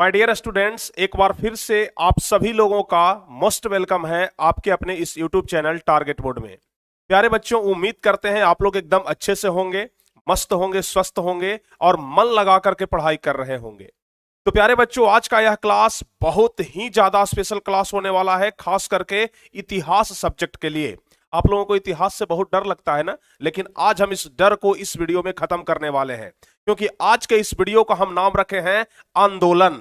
My dear students, एक बार फिर से आप सभी लोगों का मोस्ट वेलकम है आपके अपने इस यूट्यूब चैनल टारगेट बोर्ड में। प्यारे बच्चों, उम्मीद करते हैं आप लोग एकदम अच्छे से होंगे, मस्त होंगे, स्वस्थ होंगे और मन लगा करके पढ़ाई कर रहे होंगे। तो प्यारे बच्चों, आज का यह क्लास बहुत ही ज्यादा स्पेशल क्लास होने वाला है, खास करके इतिहास सब्जेक्ट के लिए। आप लोगों को इतिहास से बहुत डर लगता है ना, लेकिन आज हम इस डर को इस वीडियो में खत्म करने वाले हैं, क्योंकि आज के इस वीडियो का हम नाम रखे हैं आंदोलन।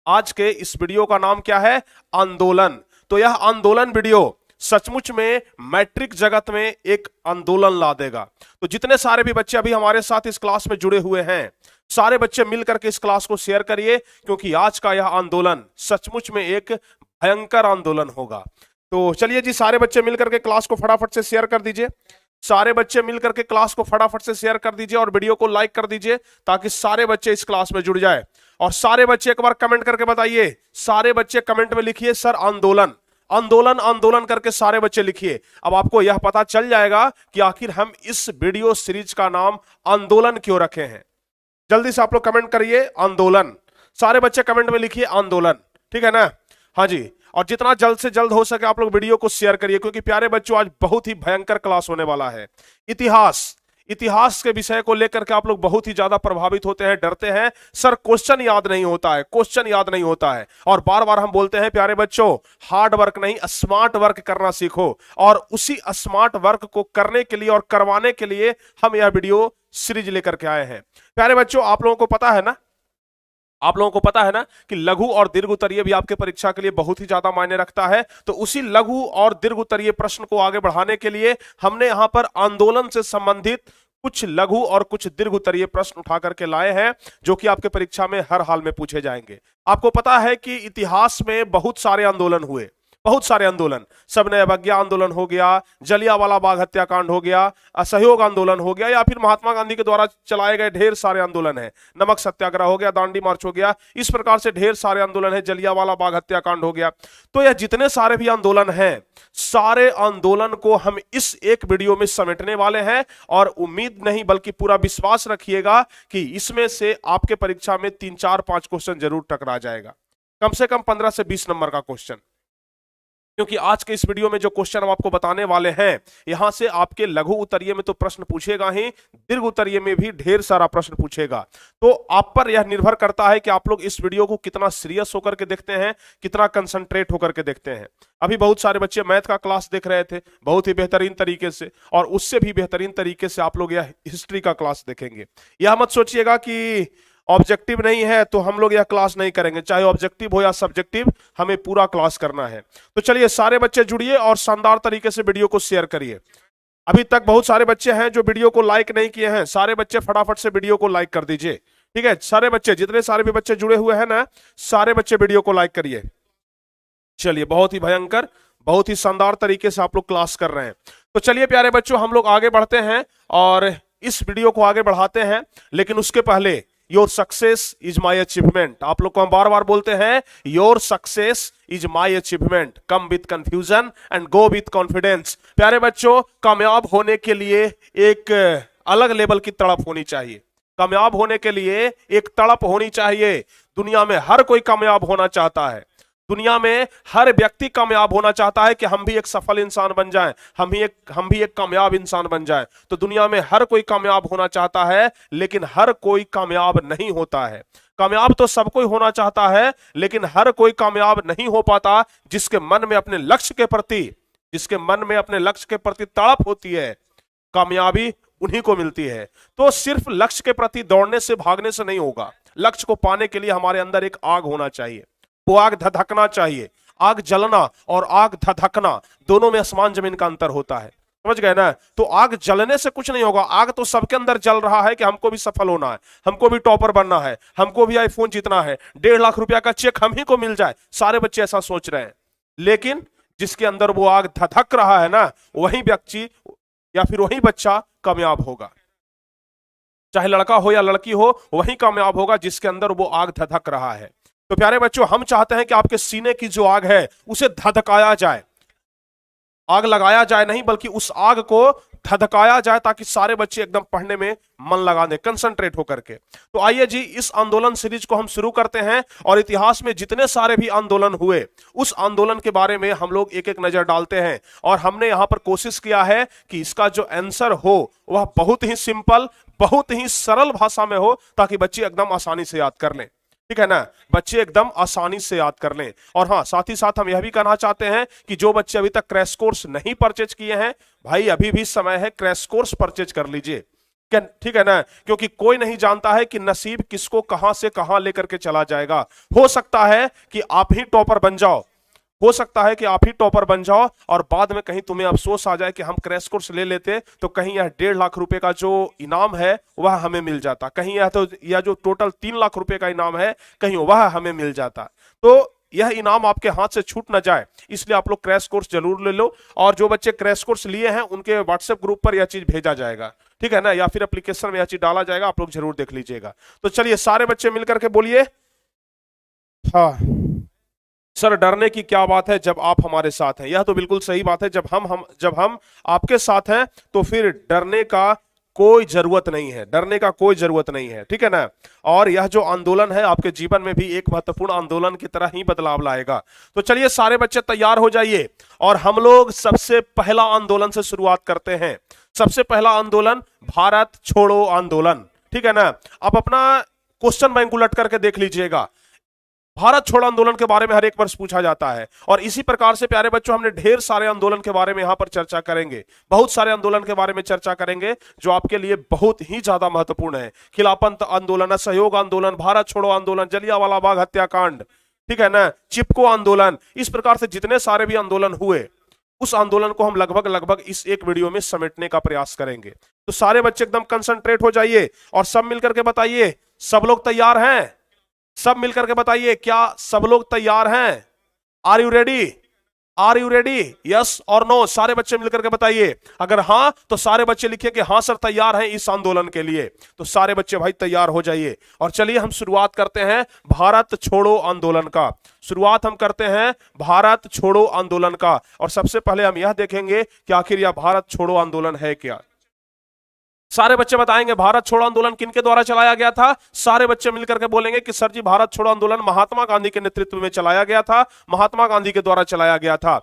आज के इस वीडियो का नाम क्या है? आंदोलन। तो यह आंदोलन वीडियो सचमुच में मैट्रिक जगत में एक आंदोलन ला देगा। तो जितने सारे भी बच्चे अभी हमारे साथ इस क्लास में जुड़े हुए हैं, सारे बच्चे मिलकर के इस क्लास को शेयर करिए, क्योंकि आज का यह आंदोलन सचमुच में एक भयंकर आंदोलन होगा। तो चलिए जी, सारे बच्चे मिलकर के क्लास को फटाफट से शेयर कर दीजिए। सारे बच्चे मिलकर के क्लास को फटाफट से शेयर कर दीजिए और वीडियो को लाइक कर दीजिए, ताकि सारे बच्चे इस क्लास में जुड़ जाए। और सारे बच्चे एक बार कमेंट करके बताइए, सारे बच्चे कमेंट में लिखिए सर आंदोलन, आंदोलन, आंदोलन करके सारे बच्चे लिखिए। अब आपको यह पता चल जाएगा कि आखिर हम इस वीडियो सीरीज का नाम आंदोलन क्यों रखे हैं। जल्दी से आप लोग कमेंट करिए आंदोलन, सारे बच्चे कमेंट में लिखिए आंदोलन, ठीक है ना? हाँ जी, और जितना जल्द से जल्द हो सके आप लोग वीडियो को शेयर करिए, क्योंकि प्यारे बच्चों आज बहुत ही भयंकर क्लास होने वाला है। इतिहास के विषय को लेकर के आप लोग बहुत ही ज्यादा प्रभावित होते हैं, डरते हैं, सर क्वेश्चन याद नहीं होता है, क्वेश्चन याद नहीं होता है। और बार बार हम बोलते हैं प्यारे बच्चों, हार्ड वर्क नहीं स्मार्ट वर्क करना सीखो। और उसी स्मार्ट वर्क को करने के लिए और करवाने के लिए हम यह वीडियो सीरीज लेकर के आए हैं। प्यारे बच्चों, आप लोगों को पता है ना कि लघु और दीर्घ उत्तरीय भी आपके परीक्षा के लिए बहुत ही ज्यादा मायने रखता है। तो उसी लघु और दीर्घ उत्तरीय प्रश्न को आगे बढ़ाने के लिए हमने यहां पर आंदोलन से संबंधित कुछ लघु और कुछ दीर्घ उत्तरीय प्रश्न उठा करके लाए हैं, जो कि आपके परीक्षा में हर हाल में पूछे जाएंगे। आपको पता है कि इतिहास में बहुत सारे आंदोलन हुए, बहुत सारे आंदोलन, सबने अवज्ञा आंदोलन हो गया, जलियांवाला बाग हत्याकांड हो गया, असहयोग आंदोलन हो गया, या फिर महात्मा गांधी के द्वारा चलाए गए ढेर सारे आंदोलन है, नमक सत्याग्रह हो गया, दांडी मार्च हो गया, इस प्रकार से ढेर सारे आंदोलन है, जलियांवाला बाग हत्याकांड हो गया। तो यह जितने सारे भी आंदोलन हैं, सारे आंदोलन को हम इस एक वीडियो में समेटने वाले हैं। और उम्मीद नहीं बल्कि पूरा विश्वास रखिएगा कि इसमें से आपके परीक्षा में 3, 4, 5 क्वेश्चन जरूर टकरा जाएगा, कम से कम 15 से 20 नंबर का क्वेश्चन। क्योंकि आज के इस वीडियो में जो क्वेश्चन हम आपको बताने वाले हैं, यहां से आपके लघु उत्तरीय में तो प्रश्न पूछेगा ही, दीर्घ उत्तरीय में भी ढेर सारा प्रश्न पूछेगा। तो आप पर यह निर्भर करता है कि आप लोग इस वीडियो को कितना सीरियस होकर के देखते हैं, कितना कंसंट्रेट होकर के देखते हैं। अभी बहुत सारे बच्चे मैथ का क्लास देख रहे थे बहुत ही बेहतरीन तरीके से, और उससे भी बेहतरीन तरीके से आप लोग यह हिस्ट्री का क्लास देखेंगे। यह मत सोचिएगा कि ऑब्जेक्टिव नहीं है तो हम लोग यह क्लास नहीं करेंगे, चाहे ऑब्जेक्टिव हो या सब्जेक्टिव, हमें पूरा क्लास करना है। तो चलिए सारे बच्चे जुड़िए और शानदार तरीके से वीडियो को शेयर करिए। अभी तक बहुत सारे बच्चे हैं जो वीडियो को लाइक नहीं किए हैं, सारे बच्चे फटाफट से वीडियो को लाइक कर दीजिए, ठीक है? सारे बच्चे, जितने सारे भी बच्चे जुड़े हुए हैं ना, सारे बच्चे वीडियो को लाइक करिए। चलिए, बहुत ही भयंकर, बहुत ही शानदार तरीके से आप लोग क्लास कर रहे हैं। तो चलिए प्यारे बच्चों, हम लोग आगे बढ़ते हैं और इस वीडियो को आगे बढ़ाते हैं। लेकिन उसके पहले, your success is my achievement, आप लोग को हम बार बार बोलते हैं, your success is my achievement, come with confusion and go with confidence. प्यारे बच्चों, कामयाब होने के लिए एक अलग लेवल की तड़प होनी चाहिए, कामयाब होने के लिए एक तड़प होनी चाहिए। दुनिया में हर कोई कामयाब होना चाहता है, दुनिया में हर व्यक्ति कामयाब होना चाहता है कि हम भी एक सफल इंसान बन जाएं, हम भी एक कामयाब इंसान बन जाएं। तो दुनिया में हर कोई कामयाब होना चाहता है, लेकिन हर कोई कामयाब नहीं होता है। कामयाब तो सब कोई होना चाहता है, लेकिन हर कोई कामयाब नहीं हो पाता। जिसके मन में अपने लक्ष्य के प्रति तड़प होती है, कामयाबी उन्हीं को मिलती है। तो सिर्फ लक्ष्य के प्रति दौड़ने से, भागने से नहीं होगा। लक्ष्य को पाने के लिए हमारे अंदर एक आग होना चाहिए, वो आग धधकना चाहिए। आग जलना और आग धधकना दोनों में आसमान जमीन का अंतर होता है, समझ गए ना? तो आग जलने से कुछ नहीं होगा, आग तो सबके अंदर जल रहा है कि हमको भी सफल होना है, हमको भी टॉपर बनना है, हमको भी आईफोन जीतना है, 1.5 लाख रुपया का चेक हम ही को मिल जाए। सारे बच्चे ऐसा सोच रहे हैं, लेकिन जिसके अंदर वो आग धधक रहा है ना, वही व्यक्ति या फिर वही बच्चा कामयाब होगा। चाहे लड़का हो या लड़की हो, वही कामयाब होगा जिसके अंदर वो आग धधक रहा है। तो प्यारे बच्चों, हम चाहते हैं कि आपके सीने की जो आग है उसे धधकाया जाए, आग लगाया जाए नहीं, बल्कि उस आग को धधकाया जाए ताकि सारे बच्चे एकदम पढ़ने में मन लगा दें, कंसंट्रेट होकर के। तो आइए जी, इस आंदोलन सीरीज को हम शुरू करते हैं और इतिहास में जितने सारे भी आंदोलन हुए उस आंदोलन के बारे में हम लोग एक एक नजर डालते हैं। और हमने यहां पर कोशिश किया है कि इसका जो आंसर हो वह बहुत ही सिंपल, बहुत ही सरल भाषा में हो ताकि बच्चे एकदम आसानी से याद कर लें। ठीक है ना, बच्चे एकदम आसानी से याद कर लें। और हाँ, साथ ही साथ हम यह भी कहना चाहते हैं कि जो बच्चे अभी तक क्रैश कोर्स नहीं परचेज किए हैं, भाई अभी भी समय है, क्रैश कोर्स परचेज कर लीजिए। ठीक है ना, क्योंकि कोई नहीं जानता है कि नसीब किसको कहां से कहां लेकर के चला जाएगा। हो सकता है कि आप ही टॉपर बन जाओ, हो सकता है कि आप ही टॉपर बन जाओ और बाद में कहीं तुम्हें अफसोस आ जाए कि हम क्रैश कोर्स ले लेते तो कहीं यह 1.5 लाख रुपए का जो इनाम है वह हमें मिल जाता, कहीं यह जो टोटल 3 लाख रुपए का इनाम है कहीं वह हमें मिल जाता। तो यह इनाम आपके हाथ से छूट ना जाए, इसलिए आप लोग क्रैश कोर्स जरूर ले लो। और जो बच्चे क्रैश कोर्स लिए हैं उनके व्हाट्सएप ग्रुप पर यह चीज भेजा जाएगा, ठीक है ना, या फिर एप्लीकेशन में यह चीज डाला जाएगा, आप लोग जरूर देख लीजिएगा। तो चलिए सारे बच्चे मिलकर के बोलिए, हाँ सर डरने की क्या बात है जब आप हमारे साथ हैं। यह तो बिल्कुल सही बात है, जब हम आपके साथ हैं तो फिर डरने का कोई जरूरत नहीं है, डरने का कोई जरूरत नहीं है, ठीक है ना। और यह जो आंदोलन है आपके जीवन में भी एक महत्वपूर्ण आंदोलन की तरह ही बदलाव लाएगा। तो चलिए सारे बच्चे तैयार हो जाइए और हम लोग सबसे पहला आंदोलन से शुरुआत करते हैं। सबसे पहला आंदोलन भारत छोड़ो आंदोलन, ठीक है ना। अब अपना क्वेश्चन बैंक उलट करके देख लीजिएगा। भारत छोड़ो आंदोलन के बारे में हर एक वर्ष पूछा जाता है और इसी प्रकार से प्यारे बच्चों हमने ढेर सारे आंदोलन के बारे में यहां पर चर्चा करेंगे, बहुत सारे आंदोलन के बारे में चर्चा करेंगे जो आपके लिए बहुत ही ज्यादा महत्वपूर्ण है। खिलाफत आंदोलन, असहयोग आंदोलन, भारत छोड़ो आंदोलन, जलियांवाला बाग हत्याकांड, ठीक है ना, चिपको आंदोलन, इस प्रकार से जितने सारे भी आंदोलन हुए उस आंदोलन को हम लगभग इस एक वीडियो में समेटने का प्रयास करेंगे। तो सारे बच्चे एकदम कंसंट्रेट हो जाइए और सब मिलकर के बताइए, सब लोग तैयार हैं? सब मिलकर के बताइए, क्या सब लोग तैयार हैं? Are you ready? Are you ready? Yes और नो, सारे बच्चे मिलकर के बताइए। अगर हाँ तो सारे बच्चे लिखिए कि हाँ सर तैयार हैं इस आंदोलन के लिए। तो सारे बच्चे भाई तैयार हो जाइए और चलिए हम शुरुआत करते हैं भारत छोड़ो आंदोलन का। शुरुआत हम करते हैं भारत छोड़ो आंदोलन का और सबसे पहले हम यह देखेंगे कि आखिर यह भारत छोड़ो आंदोलन है क्या। सारे बच्चे बताएंगे भारत छोड़ो आंदोलन किनके द्वारा चलाया गया था। सारे बच्चे मिलकर के बोलेंगे कि सर जी भारत छोड़ो आंदोलन महात्मा गांधी के नेतृत्व में चलाया गया था, महात्मा गांधी के द्वारा चलाया गया था।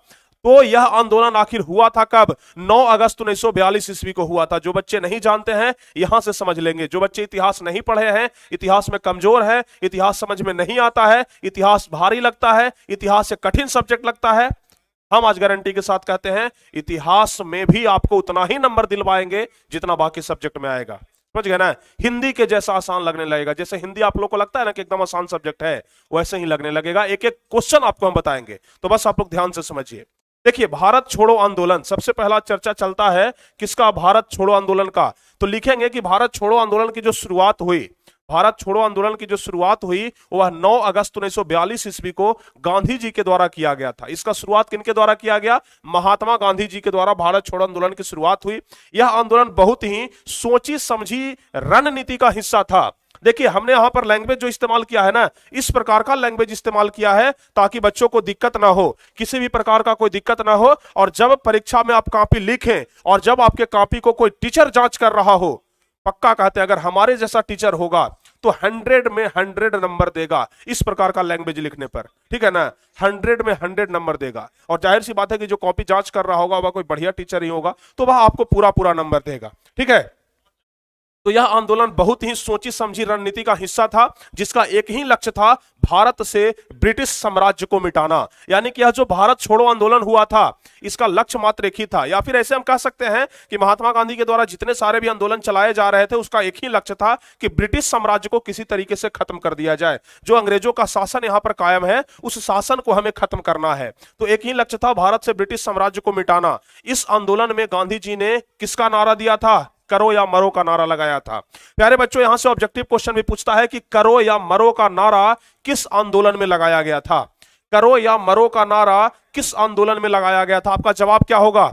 तो यह आंदोलन आखिर हुआ था कब? 9 अगस्त 1942 ईस्वी को हुआ था। जो बच्चे नहीं जानते हैं यहां से समझ लेंगे, जो बच्चे इतिहास नहीं पढ़े हैं, इतिहास में कमजोर है, इतिहास समझ में नहीं आता है, इतिहास भारी लगता है, इतिहास से कठिन सब्जेक्ट लगता है, हम आज गारंटी के साथ कहते हैं इतिहास में भी आपको उतना ही नंबर दिलवाएंगे जितना बाकी सब्जेक्ट में आएगा। समझ गए ना? हिंदी के जैसा आसान लगने लगेगा। जैसे हिंदी आप लोग को लगता है ना कि एकदम आसान सब्जेक्ट है, वैसे ही लगने लगेगा। एक एक क्वेश्चन आपको हम बताएंगे, तो बस आप लोग ध्यान से समझिए। देखिए भारत छोड़ो आंदोलन, सबसे पहला चर्चा चलता है किसका? भारत छोड़ो आंदोलन का। तो लिखेंगे कि भारत छोड़ो आंदोलन की जो शुरुआत हुई, भारत छोड़ो आंदोलन की जो शुरुआत हुई वह 9 अगस्त 1942 ईस्वी को गांधी जी के द्वारा किया गया था। इसका शुरुआत किनके द्वारा किया गया? महात्मा गांधी जी के द्वारा भारत छोड़ो आंदोलन की शुरुआत हुई। यह आंदोलन बहुत ही सोची समझी रणनीति का हिस्सा था। देखिए हमने यहां पर लैंग्वेज जो इस्तेमाल किया है ना, इस प्रकार का लैंग्वेज इस्तेमाल किया है ताकि बच्चों को दिक्कत ना हो, किसी भी प्रकार का कोई दिक्कत ना हो। और जब परीक्षा में आप कॉपी लिखें और जब आपके कॉपी को कोई टीचर जांच कर रहा हो, पक्का कहते हैं अगर हमारे जैसा टीचर होगा तो 100 में 100 नंबर देगा इस प्रकार का लैंग्वेज लिखने पर, ठीक है ना। 100 में 100 नंबर देगा और जाहिर सी बात है कि जो कॉपी जांच कर रहा होगा वह कोई बढ़िया टीचर ही होगा, तो वह आपको पूरा नंबर देगा, ठीक है। तो यह आंदोलन बहुत ही सोची समझी रणनीति का हिस्सा था जिसका एक ही लक्ष्य था, भारत से ब्रिटिश साम्राज्य को मिटाना। यानी कि यह जो भारत छोड़ो आंदोलन हुआ था इसका लक्ष्य मात्र एक ही था, या फिर ऐसे हम कह सकते हैं कि महात्मा गांधी के द्वारा जितने सारे भी आंदोलन चलाए जा रहे थे उसका एक ही लक्ष्य था कि ब्रिटिश साम्राज्य को किसी तरीके से खत्म कर दिया जाए। जो अंग्रेजों का शासन यहां पर कायम है उस शासन को हमें खत्म करना है। तो एक ही लक्ष्य था, भारत से ब्रिटिश साम्राज्य को मिटाना। इस आंदोलन में गांधी जी ने किसका नारा दिया था? करो या मरो का नारा लगाया था। प्यारे बच्चों यहां से ऑब्जेक्टिव क्वेश्चन भी पूछता है कि करो या मरो का नारा किस आंदोलन में लगाया गया था? करो या मरो का नारा किस आंदोलन में लगाया गया था? आपका जवाब क्या होगा?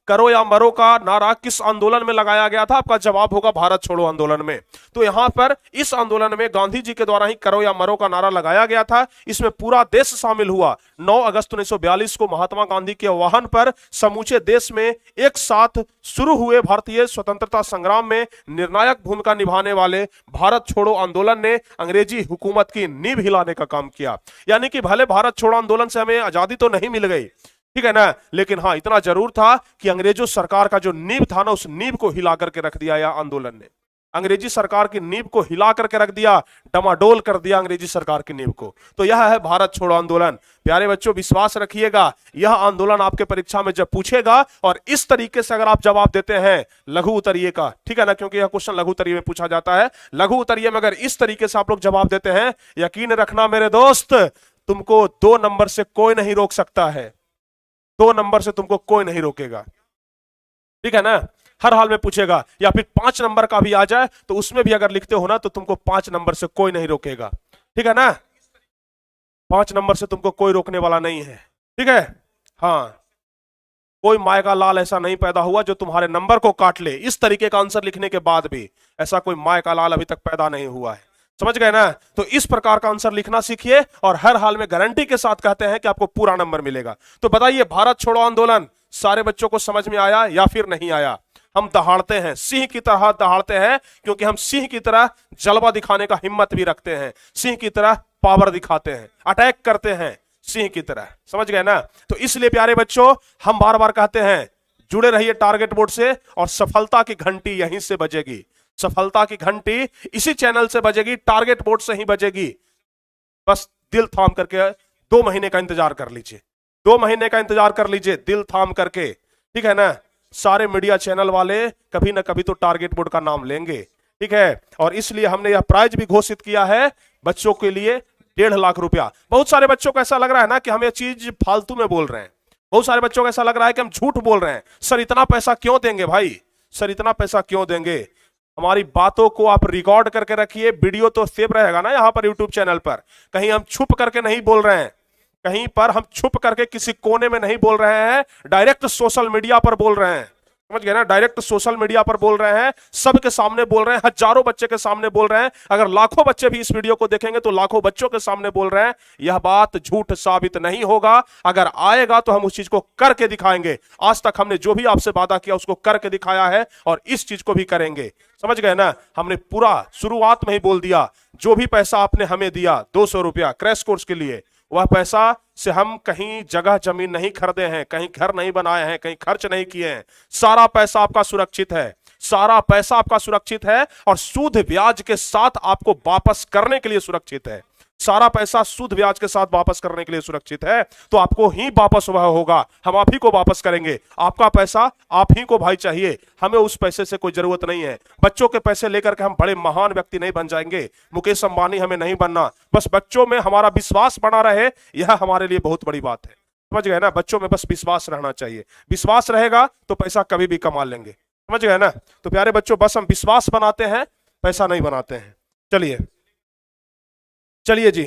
करो या मरो का नारा किस आंदोलन में लगाया गया था? आपका जवाब होगा भारत छोड़ो आंदोलन में। तो यहां पर इस आंदोलन में गांधी जी के द्वारा ही करो या मरो का नारा लगाया गया था। इसमें पूरा देश शामिल हुआ। 9 अगस्त 1942 को महात्मा गांधी के आह्वान पर समूचे देश में एक साथ शुरू हुए भारतीय स्वतंत्रता संग्राम में निर्णायक भूमिका निभाने वाले भारत छोड़ो आंदोलन ने अंग्रेजी हुकूमत की नींव हिलाने का काम किया। यानी कि भले भारत छोड़ो आंदोलन से हमें आजादी तो नहीं मिल गई, ठीक है ना, लेकिन हाँ इतना जरूर था कि अंग्रेजों सरकार का जो नींव था ना, उस नींव को हिला करके रख दिया यह आंदोलन ने। अंग्रेजी सरकार की नींव को हिला करके रख दिया, डमाडोल कर दिया अंग्रेजी सरकार की नींव को। तो यह है भारत छोड़ो आंदोलन। प्यारे बच्चों, विश्वास रखिएगा, यह आंदोलन आपके परीक्षा में जब पूछेगा और इस तरीके से अगर आप जवाब देते हैं लघु उत्तरीय का, ठीक है ना, क्योंकि यह क्वेश्चन लघु उत्तरीय में पूछा जाता है, लघु उत्तरीय में अगर इस तरीके से आप लोग जवाब देते हैं, यकीन रखना मेरे दोस्त, तुमको 2 नंबर से कोई नहीं रोक सकता है। 2 नंबर से तुमको कोई नहीं रोकेगा, ठीक है ना। हर हाल में पूछेगा, या फिर 5 नंबर का भी आ जाए तो उसमें भी अगर लिखते हो ना तो तुमको 5 नंबर से कोई नहीं रोकेगा, ठीक है ना। 5 नंबर से तुमको कोई रोकने वाला नहीं है, ठीक है। हाँ, कोई माय का लाल ऐसा नहीं पैदा हुआ जो तुम्हारे नंबर को काट ले। इस तरीके का आंसर लिखने के बाद भी ऐसा कोई माय का लाल अभी तक पैदा नहीं हुआ है, समझ गए ना। तो इस प्रकार का आंसर लिखना सीखिए और हर हाल में गारंटी के साथ कहते हैं कि आपको पूरा नंबर मिलेगा। तो बताइए, भारत छोड़ो आंदोलन सारे बच्चों को समझ में आया या फिर नहीं आया? हम दहाड़ते हैं, सिंह की तरह दहाड़ते हैं, क्योंकि हम सिंह की तरह जलवा दिखाने का हिम्मत भी रखते हैं, सिंह की तरह पावर दिखाते हैं, अटैक करते हैं सिंह की तरह, समझ गए ना। तो इसलिए प्यारे बच्चों, हम बार बार कहते हैं जुड़े रहिए टारगेट बोर्ड से और सफलता की घंटी यहीं से बजेगी। सफलता की घंटी इसी चैनल से बजेगी, टारगेट बोर्ड से ही बजेगी। बस दिल थाम करके 2 महीने का इंतजार कर लीजिए, 2 महीने का इंतजार कर लीजिए दिल थाम करके, ठीक है ना। सारे मीडिया चैनल वाले कभी ना कभी तो टारगेट बोर्ड का नाम लेंगे, ठीक है। और इसलिए हमने यह प्राइज भी घोषित किया है बच्चों के लिए, 1.5 लाख रुपया। बहुत सारे बच्चों को ऐसा लग रहा है ना कि हम ये चीज फालतू में बोल रहे हैं, बहुत सारे बच्चों को ऐसा लग रहा है कि हम झूठ बोल रहे हैं। सर इतना पैसा क्यों देंगे भाई, सर इतना पैसा क्यों देंगे? हमारी बातों को आप रिकॉर्ड करके रखिए, वीडियो तो सेव रहेगा ना यहाँ पर यूट्यूब चैनल पर। कहीं हम छुप करके नहीं बोल रहे हैं, कहीं पर हम छुप करके किसी कोने में नहीं बोल रहे हैं, डायरेक्ट सोशल मीडिया पर बोल रहे हैं, समझ गए ना। डायरेक्ट सोशल मीडिया पर बोल रहे हैं, सबके सामने बोल रहे हैं, हजारों बच्चे के सामने बोल रहे हैं। अगर लाखों बच्चे भी इस वीडियो को देखेंगे तो लाखों बच्चों के सामने बोल रहे हैं। यह बात झूठ साबित नहीं होगा। अगर आएगा तो हम उस चीज को करके दिखाएंगे। आज तक हमने जो भी आपसे वादा किया उसको करके दिखाया है और इस चीज को भी करेंगे, समझ गए ना। हमने पूरा शुरुआत में ही बोल दिया, जो भी पैसा आपने हमें दिया 200 रुपया क्रैश कोर्स के लिए, वह पैसा से हम कहीं जगह जमीन नहीं खरीदे हैं, कहीं घर नहीं बनाए हैं, कहीं खर्च नहीं किए हैं। सारा पैसा आपका सुरक्षित है, सारा पैसा आपका सुरक्षित है और सूद ब्याज के साथ आपको वापस करने के लिए सुरक्षित है। सारा पैसा सूद ब्याज के साथ वापस करने के लिए सुरक्षित है। तो आपको ही वापस वह होगा, हम आप ही को वापस करेंगे। आपका पैसा आप ही को भाई चाहिए, हमें उस पैसे से कोई जरूरत नहीं है। बच्चों के पैसे लेकर के हम बड़े महान व्यक्ति नहीं बन जाएंगे, मुकेश अंबानी हमें नहीं बनना। बस बच्चों में हमारा विश्वास बना रहे, यह हमारे लिए बहुत बड़ी बात है, समझ गए ना। बच्चों में बस विश्वास रहना चाहिए, विश्वास रहेगा तो पैसा कभी भी कमा लेंगे, समझ गए ना। तो प्यारे बच्चों, बस हम विश्वास बनाते हैं, पैसा नहीं बनाते हैं। चलिए चलिए जी,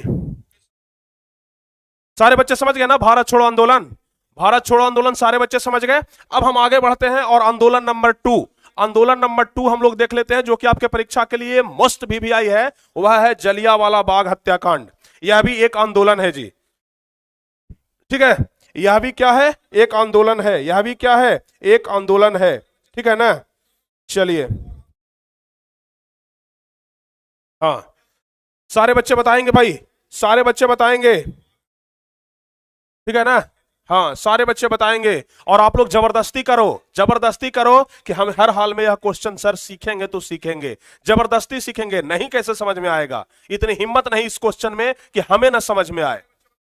सारे बच्चे समझ गए ना भारत छोड़ो आंदोलन? भारत छोड़ो आंदोलन सारे बच्चे समझ गए। अब हम आगे बढ़ते हैं और आंदोलन नंबर 2, आंदोलन नंबर 2 हम लोग देख लेते हैं, जो कि आपके परीक्षा के लिए मोस्ट VVI है। वह है जलियांवाला बाग हत्याकांड। यह भी एक आंदोलन है जी, ठीक है। यह भी क्या है? एक आंदोलन है। यह भी क्या है? एक आंदोलन है, ठीक है ना। चलिए, हाँ सारे बच्चे बताएंगे भाई, सारे बच्चे बताएंगे, ठीक है ना। हाँ सारे बच्चे बताएंगे और आप लोग जबरदस्ती करो, जबरदस्ती करो कि हम हर हाल में यह क्वेश्चन सर सीखेंगे तो सीखेंगे, जबरदस्ती सीखेंगे, नहीं कैसे समझ में आएगा। इतनी हिम्मत नहीं इस क्वेश्चन में कि हमें ना समझ में आए।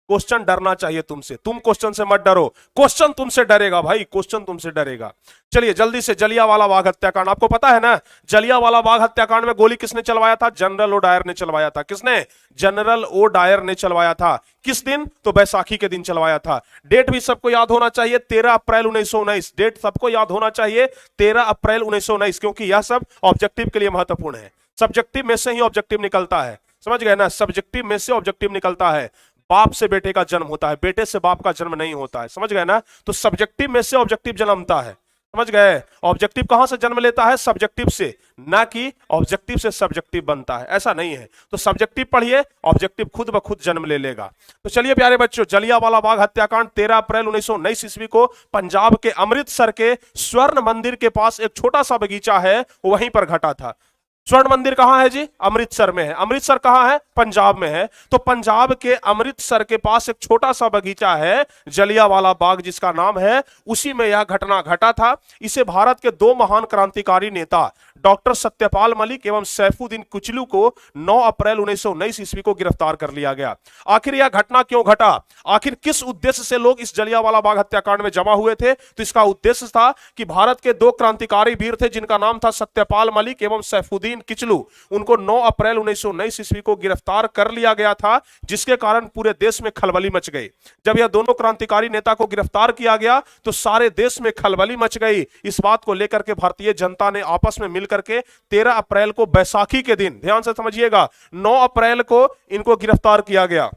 क्वेश्चन डरना चाहिए तुमसे, तुम क्वेश्चन से मत डरो, क्वेश्चन तुमसे डरेगा भाई, क्वेश्चन तुमसे डरेगा। चलिए जल्दी से, जलियांवाला बाग हत्याकांड आपको पता है ना। जलियांवाला बाग हत्याकांड में गोली किसने चलवाया था? जनरल ओ डायर ने चलवाया था। किसने? जनरल ओ डायर ने चलवाया था। किस दिन? तो बैसाखी के दिन चलवाया था। डेट भी सबको याद होना चाहिए, 13 अप्रैल 1919। डेट सबको याद होना चाहिए, 13 अप्रैल 1919, क्योंकि यह सब ऑब्जेक्टिव के लिए महत्वपूर्ण है। सब्जेक्टिव में से ही ऑब्जेक्टिव निकलता है, समझ गए ना। सब्जेक्टिव में से ऑब्जेक्टिव निकलता है। बाप से बेटे का जन्म होता है, बेटे से बाप का जन्म नहीं होता है, समझ गए ना। तो सब्जेक्टिव में से ऑब्जेक्टिव जन्मता है, समझ गए? ऑब्जेक्टिव कहां से जन्म लेता है? सब्जेक्टिव से, ना कि ऑब्जेक्टिव से सब्जेक्टिव बनता है, ऐसा नहीं है। तो सब्जेक्टिव पढ़िए, ऑब्जेक्टिव खुद ब खुद जन्म ले लेगा। तो चलिए प्यारे बच्चों, जलियांवाला बाग हत्याकांड 13 अप्रैल 1919 ईस्वी को पंजाब के अमृतसर के स्वर्ण मंदिर के पास एक छोटा सा बगीचा है, वहीं पर घटा था। स्वर्ण मंदिर कहां है जी? अमृतसर में है। अमृतसर कहां है? पंजाब में है। तो पंजाब के अमृतसर के पास एक छोटा सा बगीचा है जलियांवाला बाग, जिसका नाम है, उसी में यह घटना घटा था। इसे भारत के दो महान क्रांतिकारी नेता डॉक्टर सत्यपाल मलिक एवं सैफुद्दीन कुचलू को 9 अप्रैल 1919 ईस्वी को गिरफ्तार कर लिया गया। आखिर यह घटना क्यों घटा? आखिर किस उद्देश्य से लोग इस जलियांवाला बाग हत्याकांड में जमा हुए थे? तो इसका उद्देश्य था कि भारत के दो क्रांतिकारी वीर थे, जिनका नाम था सत्यपाल मलिक एवं सैफुद्दीन किचलू। उनको 9 अप्रैल 1919 ईस्वी को गिरफ्तार कर लिया गया था, जिसके कारण पूरे देश में खलबली मच गई। जब यह दोनों क्रांतिकारी नेता को गिरफ्तार किया गया तो सारे देश में खलबली मच गई। इस बात को लेकर के भारतीय जनता ने आपस में मिलकर के 13 अप्रैल को, बैसाखी के दिन, ध्यान से समझिएगा, 9 अप्रैल को इनको गिरफ्तार किया गया।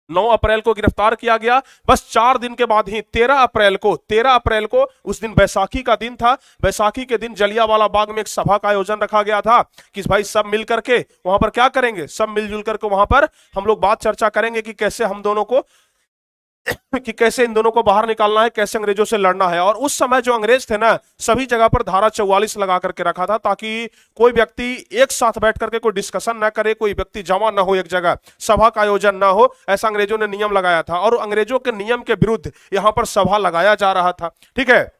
9 अप्रैल को गिरफ्तार किया गया। बस 4 दिन के बाद ही 13 अप्रैल को उस दिन बैसाखी का दिन था। बैसाखी के दिन जलियांवाला बाग में एक सभा का आयोजन रखा गया था कि भाई सब मिलकर के वहां पर क्या करेंगे, सब मिलजुल करके वहां पर हम लोग बात चर्चा करेंगे कि कैसे हम दोनों को कि कैसे इन दोनों को बाहर निकालना है, कैसे अंग्रेजों से लड़ना है। और उस समय जो अंग्रेज थे ना, सभी जगह पर धारा 44 लगा करके रखा था, ताकि कोई व्यक्ति एक साथ बैठ करके कोई डिस्कशन ना करे, कोई व्यक्ति जमा ना हो एक जगह, सभा का आयोजन ना हो, ऐसा अंग्रेजों ने नियम लगाया था। और अंग्रेजों के नियम के विरुद्ध यहां पर सभा लगाया जा रहा था। ठीक है,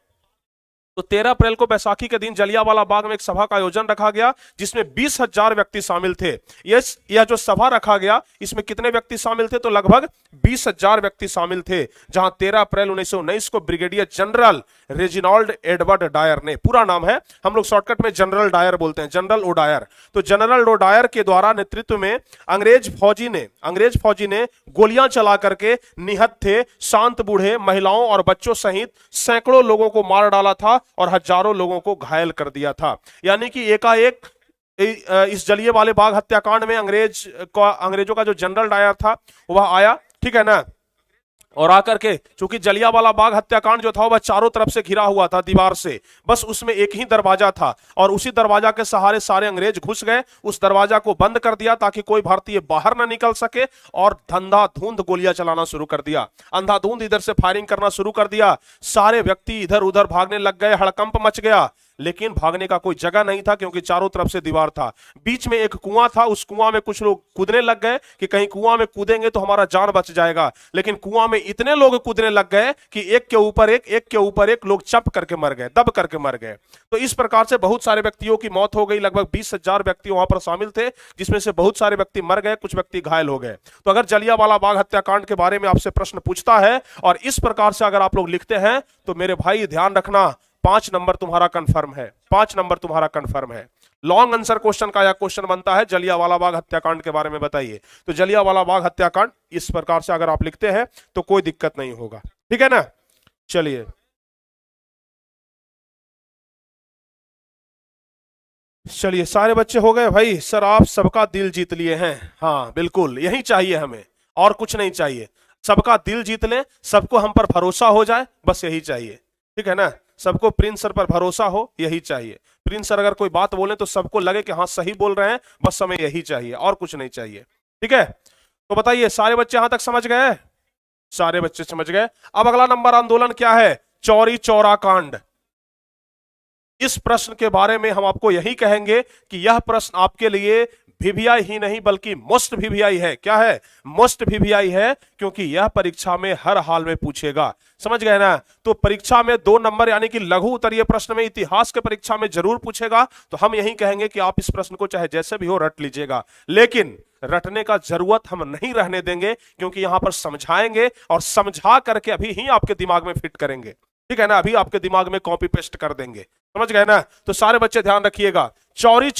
तो 13 अप्रैल को बैसाखी के दिन जलियांवाला बाग में एक सभा का आयोजन रखा गया, जिसमें 20,000 व्यक्ति शामिल थे। यह जो सभा रखा गया, इसमें कितने व्यक्ति शामिल थे? तो लगभग 20,000 व्यक्ति शामिल थे, जहां 13 अप्रैल 1919 को brigadier general Reginald Edward Dyer ने, पूरा नाम है, हम लोग शॉर्टकट में जनरल डायर बोलते हैं, जनरल ओडायर, तो जनरल ओडायर के द्वारा नेतृत्व में अंग्रेज फौजी ने गोलियां चला करके निहत्थे, शांत बूढ़े, महिलाओं और बच्चों सहित सैकड़ों लोगों को मार डाला था और हजारों लोगों को घायल कर दिया था। यानी कि एकाएक इस जलियांवाला बाग हत्याकांड में अंग्रेजों का जो जनरल डायर था वह आया, ठीक है ना, और आकर के, चूंकि जलियांवाला बाग हत्याकांड जो था वह चारों तरफ से घिरा हुआ था दीवार से, बस उसमें एक ही दरवाजा था और उसी दरवाजा के सहारे सारे अंग्रेज घुस गए। उस दरवाजा को बंद कर दिया ताकि कोई भारतीय बाहर ना निकल सके, और अंधाधुंध गोलियां चलाना शुरू कर दिया, अंधाधुंध इधर से फायरिंग करना शुरू कर दिया। सारे व्यक्ति इधर उधर भागने लग गए, हड़कंप मच गया, लेकिन भागने का कोई जगह नहीं था क्योंकि चारों तरफ से दीवार था। बीच में एक कुआं था, उस कुआं में कुछ लोग कूदने लग गए कि कहीं कुआं में कूदेंगे तो हमारा जान बच जाएगा, लेकिन कुआं में इतने लोग कूदने लग गए कि एक के ऊपर एक लोग चप करके मर गए, दब करके मर गए। तो इस प्रकार से बहुत सारे व्यक्तियों की मौत हो गई। लगभग 20,000 व्यक्ति वहां पर शामिल थे, जिसमें से बहुत सारे व्यक्ति मर गए, कुछ व्यक्ति घायल हो गए। तो अगर जलियांवाला बाग हत्याकांड के बारे में आपसे प्रश्न पूछता है और इस प्रकार से अगर आप लोग लिखते हैं तो मेरे भाई ध्यान रखना, 5 नंबर तुम्हारा कंफर्म है, 5 नंबर तुम्हारा कंफर्म है। लॉन्ग आंसर क्वेश्चन का यह क्वेश्चन बनता है, जलियांवाला बाग हत्याकांड के बारे में बताइए। तो जलियांवाला बाग हत्याकांड इस प्रकार से अगर आप लिखते हैं तो कोई दिक्कत नहीं होगा, ठीक है ना। चलिए सारे बच्चे हो गए भाई। सर आप सबका दिल जीत लिए हैं। हाँ बिल्कुल, यही चाहिए हमें, और कुछ नहीं चाहिए। सबका दिल जीत लें, सबको हम पर भरोसा हो जाए, बस यही चाहिए, ठीक है ना। सबको प्रिंस सर पर भरोसा हो, यही चाहिए। प्रिंस सर अगर कोई बात बोले तो सबको लगे कि हाँ सही बोल रहे हैं, बस हमें यही चाहिए, और कुछ नहीं चाहिए, ठीक है। तो बताइए सारे बच्चे यहां तक समझ गए? सारे बच्चे समझ गए। अब अगला नंबर आंदोलन क्या है? चौरी चौरा कांड। इस प्रश्न के बारे में हम आपको यही कहेंगे कि यह प्रश्न आपके लिए वीवीआई ही नहीं बल्कि मोस्ट वीवीआई है। क्या है? मोस्ट वीवीआई है, क्योंकि यह परीक्षा में हर हाल में पूछेगा। समझ गए ना। तो परीक्षा में 2 नंबर यानी कि लघु उत्तरीय प्रश्न में, इतिहास के परीक्षा में जरूर पूछेगा। तो हम यही कहेंगे कि आप इस प्रश्न को चाहे जैसे भी हो रट लीजिएगा, लेकिन रटने का जरूरत हम नहीं रहने देंगे, क्योंकि यहां पर समझाएंगे और समझा करके अभी ही आपके दिमाग में फिट करेंगे, ठीक है ना। अभी आपके दिमाग में कॉपी पेस्ट कर देंगे, समझ गए ना। तो सारे बच्चे ध्यान रखिएगा। चौरी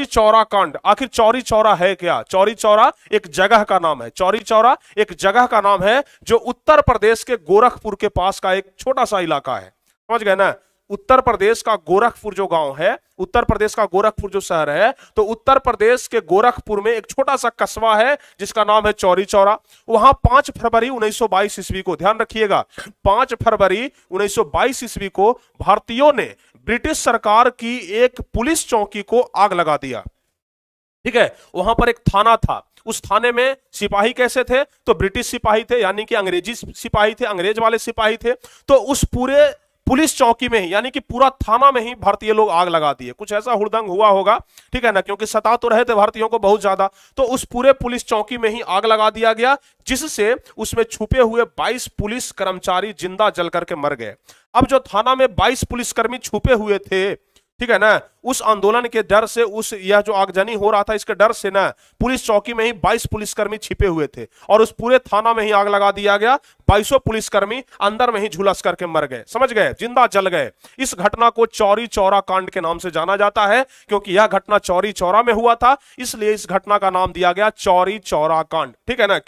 चौरा कांड, आखिर चौरी चौरा है क्या? चौरी चौरा एक जगह का नाम है। चौरी चौरा एक जगह का नाम है जो उत्तर प्रदेश के गोरखपुर के पास का एक छोटा सा इलाका है, समझ गए ना। उत्तर प्रदेश का गोरखपुर जो गांव है, उत्तर प्रदेश का गोरखपुर जो शहर है, तो उत्तर प्रदेश के गोरखपुर में एक छोटा सा कस्बा है जिसका नाम है चौरी चौरा। वहां 5 फरवरी 1922 ईस्वी को, ध्यान रखिएगा, 5 फरवरी 1922 ईस्वी को भारतीयों ने ब्रिटिश सरकार की एक पुलिस चौकी को आग लगा दिया। ठीक है, वहां पर एक थाना था, उस थाने में सिपाही कैसे थे, तो ब्रिटिश सिपाही थे, यानी कि अंग्रेजी सिपाही थे, अंग्रेज वाले सिपाही थे। तो उस पूरे पुलिस चौकी में ही, यानी कि पूरा थाना में ही भारतीय लोग आग लगा दिए। कुछ ऐसा हुड़दंग हुआ होगा, ठीक है ना, क्योंकि सता तो रहे थे भारतीयों को बहुत ज्यादा। तो उस पूरे पुलिस चौकी में ही आग लगा दिया गया, जिससे उसमें छुपे हुए 22 पुलिस कर्मचारी जिंदा जल करके मर गए। अब जो थाना में 22 पुलिसकर्मी छुपे हुए थे, ठीक है ना, उस आंदोलन के डर से, उस यह जो आगजनी हो रहा था इसके डर से ना, पुलिस चौकी में ही 22 पुलिसकर्मी छिपे हुए थे और उस पूरे थाना में ही आग लगा दिया गया। 22 पुलिसकर्मी अंदर में ही झुलस करके मर गए, समझ गए, जिंदा जल गए। इस घटना को चौरी चौरा कांड के नाम से जाना जाता है, क्योंकि यह घटना चौरी चौरा में हुआ था, इसलिए इस घटना का नाम दिया गया चौरी चौरा कांड। ठीक है ना,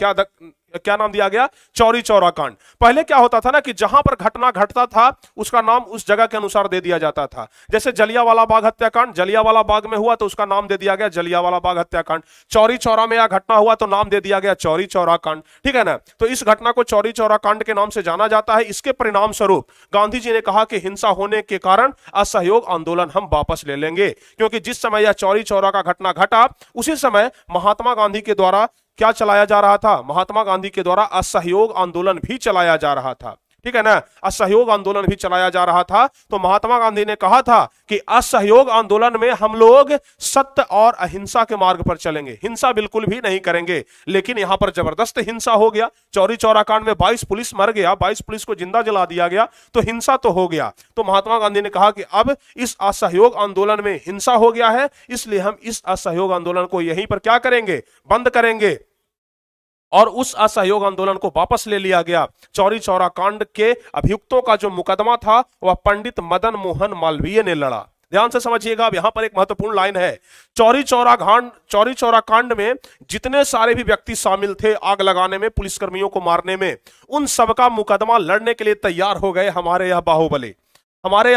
क्या नाम दिया गया, चौरी चौरा कांड। पहले क्या होता था ना कि जहां पर घटना घटता था उसका नाम उस जगह के अनुसार दे दिया जाता था। जैसे जलियांवाला बाग हत्याकांड जलियांवाला बाग में हुआ तो उसका नाम दे दिया गया जलियांवाला बाग हत्याकांड। चौरी चौरा में यह घटना हुआ तो नाम दे दिया गया चौरी चौरा कांड। ठीक है ना, तो इस घटना को चौरी चौरा कांड के नाम से जाना जाता है। इसके परिणाम स्वरूप गांधी जी ने कहा कि हिंसा होने के कारण असहयोग आंदोलन हम वापस ले लेंगे, क्योंकि जिस समय यह चौरी चौरा का घटना घटा उसी समय महात्मा गांधी के द्वारा क्या चलाया जा रहा था, महात्मा गांधी के द्वारा असहयोग आंदोलन भी चलाया जा रहा था। ठीक है ना, असहयोग आंदोलन भी चलाया जा रहा था। तो महात्मा गांधी ने कहा था कि असहयोग आंदोलन में हम लोग सत्य और अहिंसा के मार्ग पर चलेंगे, हिंसा बिल्कुल भी नहीं करेंगे। लेकिन यहां पर जबरदस्त हिंसा हो गया। चौरी चौरा कांड में 22 पुलिस मर गया, 22 पुलिस को जिंदा जला दिया गया, तो हिंसा तो हो गया। तो महात्मा गांधी ने कहा कि अब इस असहयोग आंदोलन में हिंसा हो गया है, इसलिए हम इस असहयोग आंदोलन को यहीं पर क्या करेंगे, बंद करेंगे। और उस असहयोग आंदोलन को वापस ले लिया गया। चौरी चौरा कांड के अभियुक्तों का जो मुकदमा था वह पंडित मदन मोहन मालवीय ने लड़ा। ध्यान से समझिएगा, अब यहां पर एक महत्वपूर्ण लाइन है। चौरी चौरा कांड में जितने सारे भी व्यक्ति शामिल थे आग लगाने में, पुलिसकर्मियों को मारने में, उन सबका मुकदमा लड़ने के लिए तैयार हो गए हमारे यह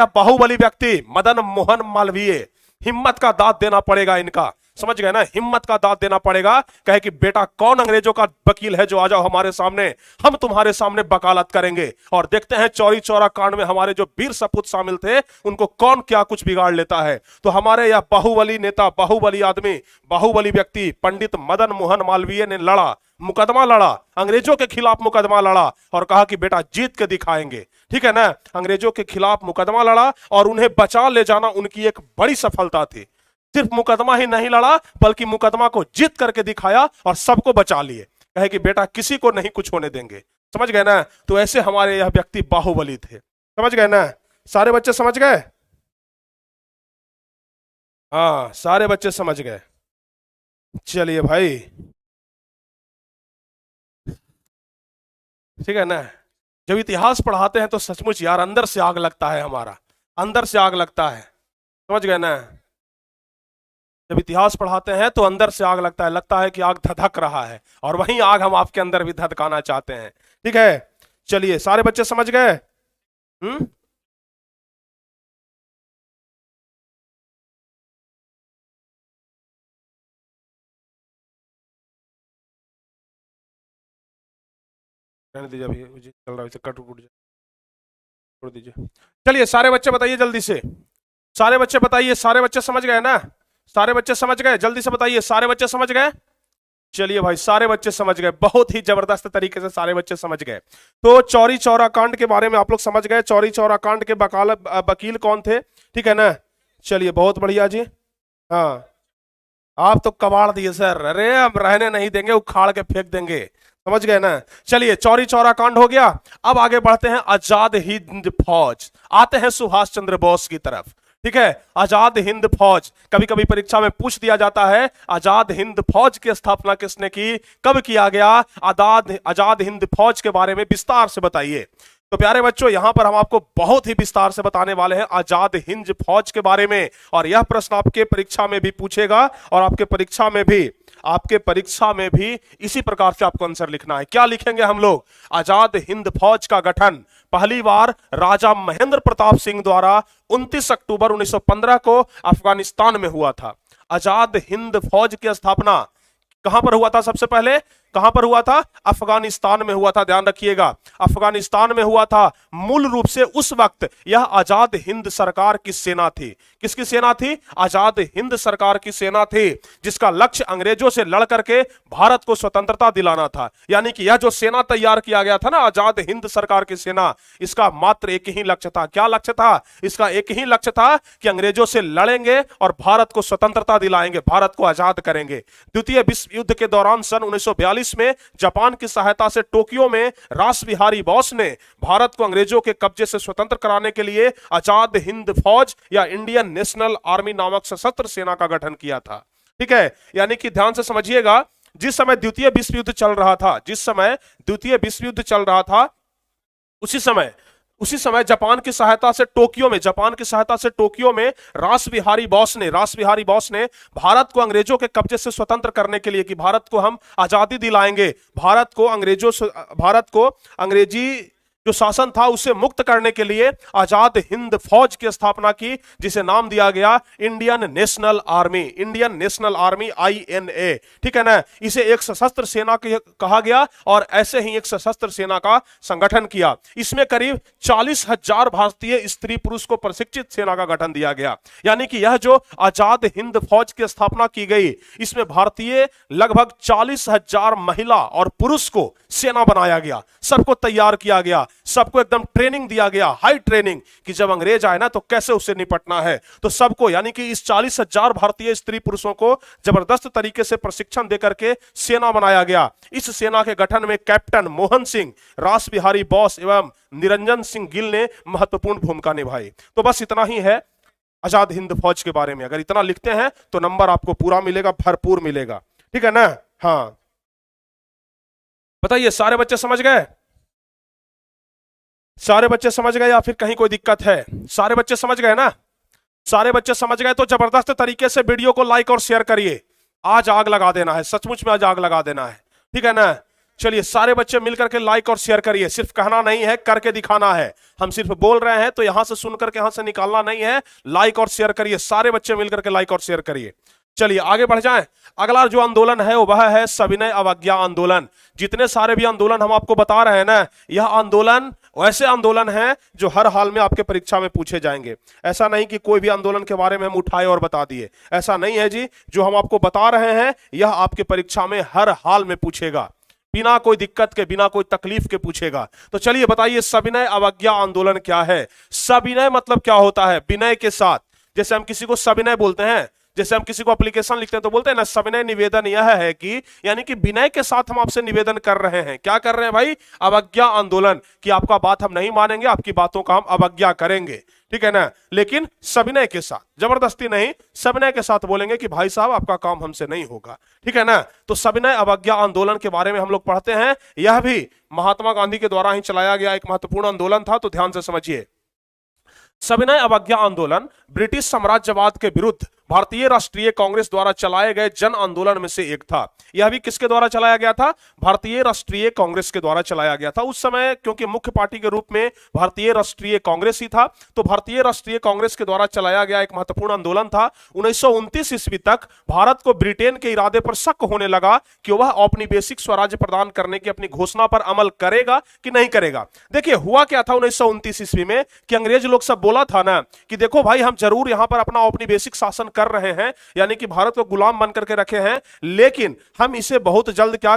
बाहुबली व्यक्ति मदन मोहन मालवीय। हिम्मत का दाद देना पड़ेगा इनका, समझ गए ना, हिम्मत का दाद देना पड़ेगा। कहे कि बेटा कौन अंग्रेजों का वकील है जो आ जाओ हमारे सामने, हम तुम्हारे सामने वकालत करेंगे और देखते हैं चौरी चौरा कांड में हमारे जो वीर सपूत शामिल थे उनको कौन क्या कुछ बिगाड़ लेता है। तो हमारे यह बाहुबली नेता, बाहुबली आदमी, बाहुबली व्यक्ति पंडित मदन मोहन मालवीय ने लड़ा, मुकदमा लड़ा, अंग्रेजों के खिलाफ मुकदमा लड़ा और कहा कि बेटा जीत के दिखाएंगे। ठीक है ना, अंग्रेजों के खिलाफ मुकदमा लड़ा और उन्हें बचा ले जाना उनकी एक बड़ी सफलता थी। सिर्फ मुकदमा ही नहीं लड़ा बल्कि मुकदमा को जीत करके दिखाया और सबको बचा लिए। कहे कि बेटा किसी को नहीं कुछ होने देंगे, समझ गए ना। तो ऐसे हमारे यह व्यक्ति बाहुबली थे, समझ गए ना, सारे बच्चे समझ गए, हाँ सारे बच्चे समझ गए। चलिए भाई, ठीक है ना। जब इतिहास पढ़ाते हैं तो सचमुच यार अंदर से आग लगता है, हमारा अंदर से आग लगता है, समझ गए ना। जब इतिहास पढ़ाते हैं तो अंदर से आग लगता है कि आग धधक रहा है, और वही आग हम आपके अंदर भी धधकाना चाहते हैं। ठीक है, चलिए सारे बच्चे समझ गए। रहने दीजिए, अभी चल रहा है, कट उठ जाए, छोड़ दीजिए। चलिए सारे बच्चे बताइए जल्दी से, सारे बच्चे बताइए, सारे बच्चे समझ गए ना, सारे बच्चे समझ गए, जल्दी से बताइए, सारे बच्चे समझ गए। चलिए भाई सारे बच्चे समझ गए, बहुत ही जबरदस्त तरीके से सारे बच्चे समझ गए। तो चौरी चौरा कांड के बारे में आप लोग समझ गए, चौरी चौरा कांड के वकील कौन थे, ठीक है ना। चलिए बहुत बढ़िया जी, हाँ आप तो कबाड़ दिए सर, अरे हम रहने नहीं देंगे, उखाड़ के फेंक देंगे, समझ गए ना। चलिए चौरी चौरा कांड हो गया, अब आगे बढ़ते हैं आजाद हिंद फौज, आते हैं सुभाष चंद्र बोस की तरफ। ठीक है, आजाद हिंद फौज, कभी कभी परीक्षा में पूछ दिया जाता है आजाद हिंद फौज की स्थापना किसने की, कब किया गया, आजाद हिंद फौज के बारे में विस्तार से बताइए। तो प्यारे बच्चों यहां पर हम आपको बहुत ही विस्तार से बताने वाले हैं आजाद हिंद फौज के बारे में, और यह प्रश्न आपके परीक्षा में भी पूछेगा और आपके परीक्षा में भी इसी प्रकार से आपको आंसर लिखना है। क्या लिखेंगे हम लोग, आजाद हिंद फौज का गठन पहली बार राजा महेंद्र प्रताप सिंह द्वारा 29 अक्टूबर 1915 को अफगानिस्तान में हुआ था। आजाद हिंद फौज की स्थापना कहां पर हुआ था? सबसे पहले कहां पर हुआ था? अफगानिस्तान में हुआ था। ध्यान रखिएगा, अफगानिस्तान में हुआ था। मूल रूप से उस वक्त यह आजाद हिंद सरकार की सेना थी। किसकी सेना थी? आजाद हिंद सरकार की सेना थी, जिसका लक्ष्य अंग्रेजों से लड़ करके भारत को स्वतंत्रता दिलाना था। यानी कि यह जो सेना तैयार किया गया था ना, आजाद हिंद सरकार की सेना, इसका मात्र एक ही लक्ष्य था। क्या लक्ष्य था? इसका एक ही लक्ष्य था कि अंग्रेजों से लड़ेंगे और भारत को स्वतंत्रता दिलाएंगे, भारत को आजाद करेंगे। द्वितीय विश्व युद्ध के दौरान सन 1942 में जापान की सहायता से टोक्यो में रास बिहारी बोस ने भारत को अंग्रेजों के कब्जे से स्वतंत्र कराने के लिए आजाद हिंद फौज या इंडियन नेशनल आर्मी नामक सशस्त्र सेना का गठन किया था। ठीक है, यानी कि ध्यान से समझिएगा, जिस समय द्वितीय विश्व युद्ध चल रहा था, जिस समय द्वितीय विश्व युद्ध चल रहा था, उसी समय जापान की सहायता से टोक्यो में रास बिहारी बोस ने भारत को अंग्रेजों के कब्जे से स्वतंत्र करने के लिए, कि भारत को हम आजादी दिलाएंगे, भारत को अंग्रेजी जो शासन था उसे मुक्त करने के लिए आजाद हिंद फौज की स्थापना की, जिसे नाम दिया गया इंडियन नेशनल आर्मी, INA। ठीक है ना, इसे एक सशस्त्र सेना कहा गया और ऐसे ही एक सशस्त्र सेना का संगठन किया। इसमें करीब 40,000 भारतीय स्त्री पुरुष को प्रशिक्षित सेना का गठन दिया गया। यानी कि यह जो आजाद हिंद फौज की स्थापना की गई, इसमें भारतीय लगभग 40,000 महिला और पुरुष को सेना बनाया गया, सबको तैयार किया गया, सबको एकदम ट्रेनिंग दिया गया, हाई ट्रेनिंग, कि जब अंग्रेज आए ना तो कैसे उससे निपटना है। तो सबको, यानी कि इस 40,000 भारतीय स्त्री पुरुषों को जबरदस्त तरीके से प्रशिक्षण देकर के सेना बनाया गया। इस सेना के गठन में कैप्टन मोहन सिंह, रास बिहारी बोस एवं निरंजन सिंह गिल ने महत्वपूर्ण भूमिका निभाई। तो बस इतना ही है आजाद हिंद फौज के बारे में। अगर इतना लिखते हैं तो नंबर आपको पूरा मिलेगा, भरपूर मिलेगा। ठीक है ना? हाँ, बताइए, सारे बच्चे समझ गए? सारे बच्चे समझ गए या फिर कहीं कोई दिक्कत है? सारे बच्चे समझ गए ना? सारे बच्चे समझ गए तो जबरदस्त तरीके से वीडियो को लाइक और शेयर करिए। आज आग लगा देना है, सचमुच में आज आग लगा देना है। ठीक है ना? चलिए, सारे बच्चे मिलकर के लाइक और शेयर करिए। सिर्फ कहना नहीं है, करके दिखाना है। हम सिर्फ बोल रहे हैं तो यहां से सुनकर के यहां से निकालना नहीं है। लाइक और शेयर करिए, सारे बच्चे मिलकर के लाइक और शेयर करिए। चलिए आगे बढ़ जाएं। अगला जो आंदोलन है वह है सविनय अवज्ञा आंदोलन। जितने सारे भी आंदोलन हम आपको बता रहे हैं ना, यह आंदोलन वैसे आंदोलन हैं जो हर हाल में आपके परीक्षा में पूछे जाएंगे। ऐसा नहीं कि कोई भी आंदोलन के बारे में हम उठाए और बता दिए, ऐसा नहीं है जी। जो हम आपको बता रहे हैं यह आपके परीक्षा में हर हाल में पूछेगा, बिना कोई दिक्कत के, बिना कोई तकलीफ के पूछेगा। तो चलिए बताइए, सविनय अवज्ञा आंदोलन क्या है? सविनय मतलब क्या होता है? विनय के साथ। जैसे हम किसी को सविनय बोलते हैं, जैसे हम किसी को एप्लीकेशन लिखते हैं तो बोलते हैं ना सविनय निवेदन। यह है कि यानी कि विनय के साथ हम आपसे निवेदन कर रहे हैं। क्या कर रहे हैं भाई? अवज्ञा आंदोलन, कि आपका बात हम नहीं मानेंगे, आपकी बातों का हम अवज्ञा करेंगे। ठीक है ना? लेकिन सविनय के साथ, जबरदस्ती नहीं, सविनय के साथ बोलेंगे कि भाई साहब आपका काम हमसे नहीं होगा। ठीक है ना? तो सविनय अवज्ञा आंदोलन के बारे में हम लोग पढ़ते हैं। यह भी महात्मा गांधी के द्वारा ही चलाया गया एक महत्वपूर्ण आंदोलन था। तो ध्यान से समझिए, सविनय अवज्ञा आंदोलन ब्रिटिश साम्राज्यवाद के विरुद्ध भारतीय राष्ट्रीय कांग्रेस द्वारा चलाए गए जन आंदोलन में से एक था। यह भी किसके द्वारा चलाया गया था? भारतीय राष्ट्रीय कांग्रेस के द्वारा चलाया गया था। उस समय क्योंकि मुख्य पार्टी के रूप में भारतीय राष्ट्रीय कांग्रेस ही था, तो भारतीय राष्ट्रीय कांग्रेस के द्वारा चलाया गया एक महत्वपूर्ण आंदोलन था। 1929 ईस्वी तक भारत को ब्रिटेन के इरादे पर शक होने लगा कि वह औपनिवेशिक स्वराज्य प्रदान करने की अपनी घोषणा पर अमल करेगा कि नहीं करेगा। देखिए हुआ क्या था 1929 ईस्वी में, कि अंग्रेज लोग सब बोला था ना कि देखो भाई, हम जरूर यहां पर अपना औपनिवेशिक शासन कर रहे हैं, यानी कि भारत को गुलाम बन करके रखे हैं, लेकिन हम इसे बहुत जल्द क्या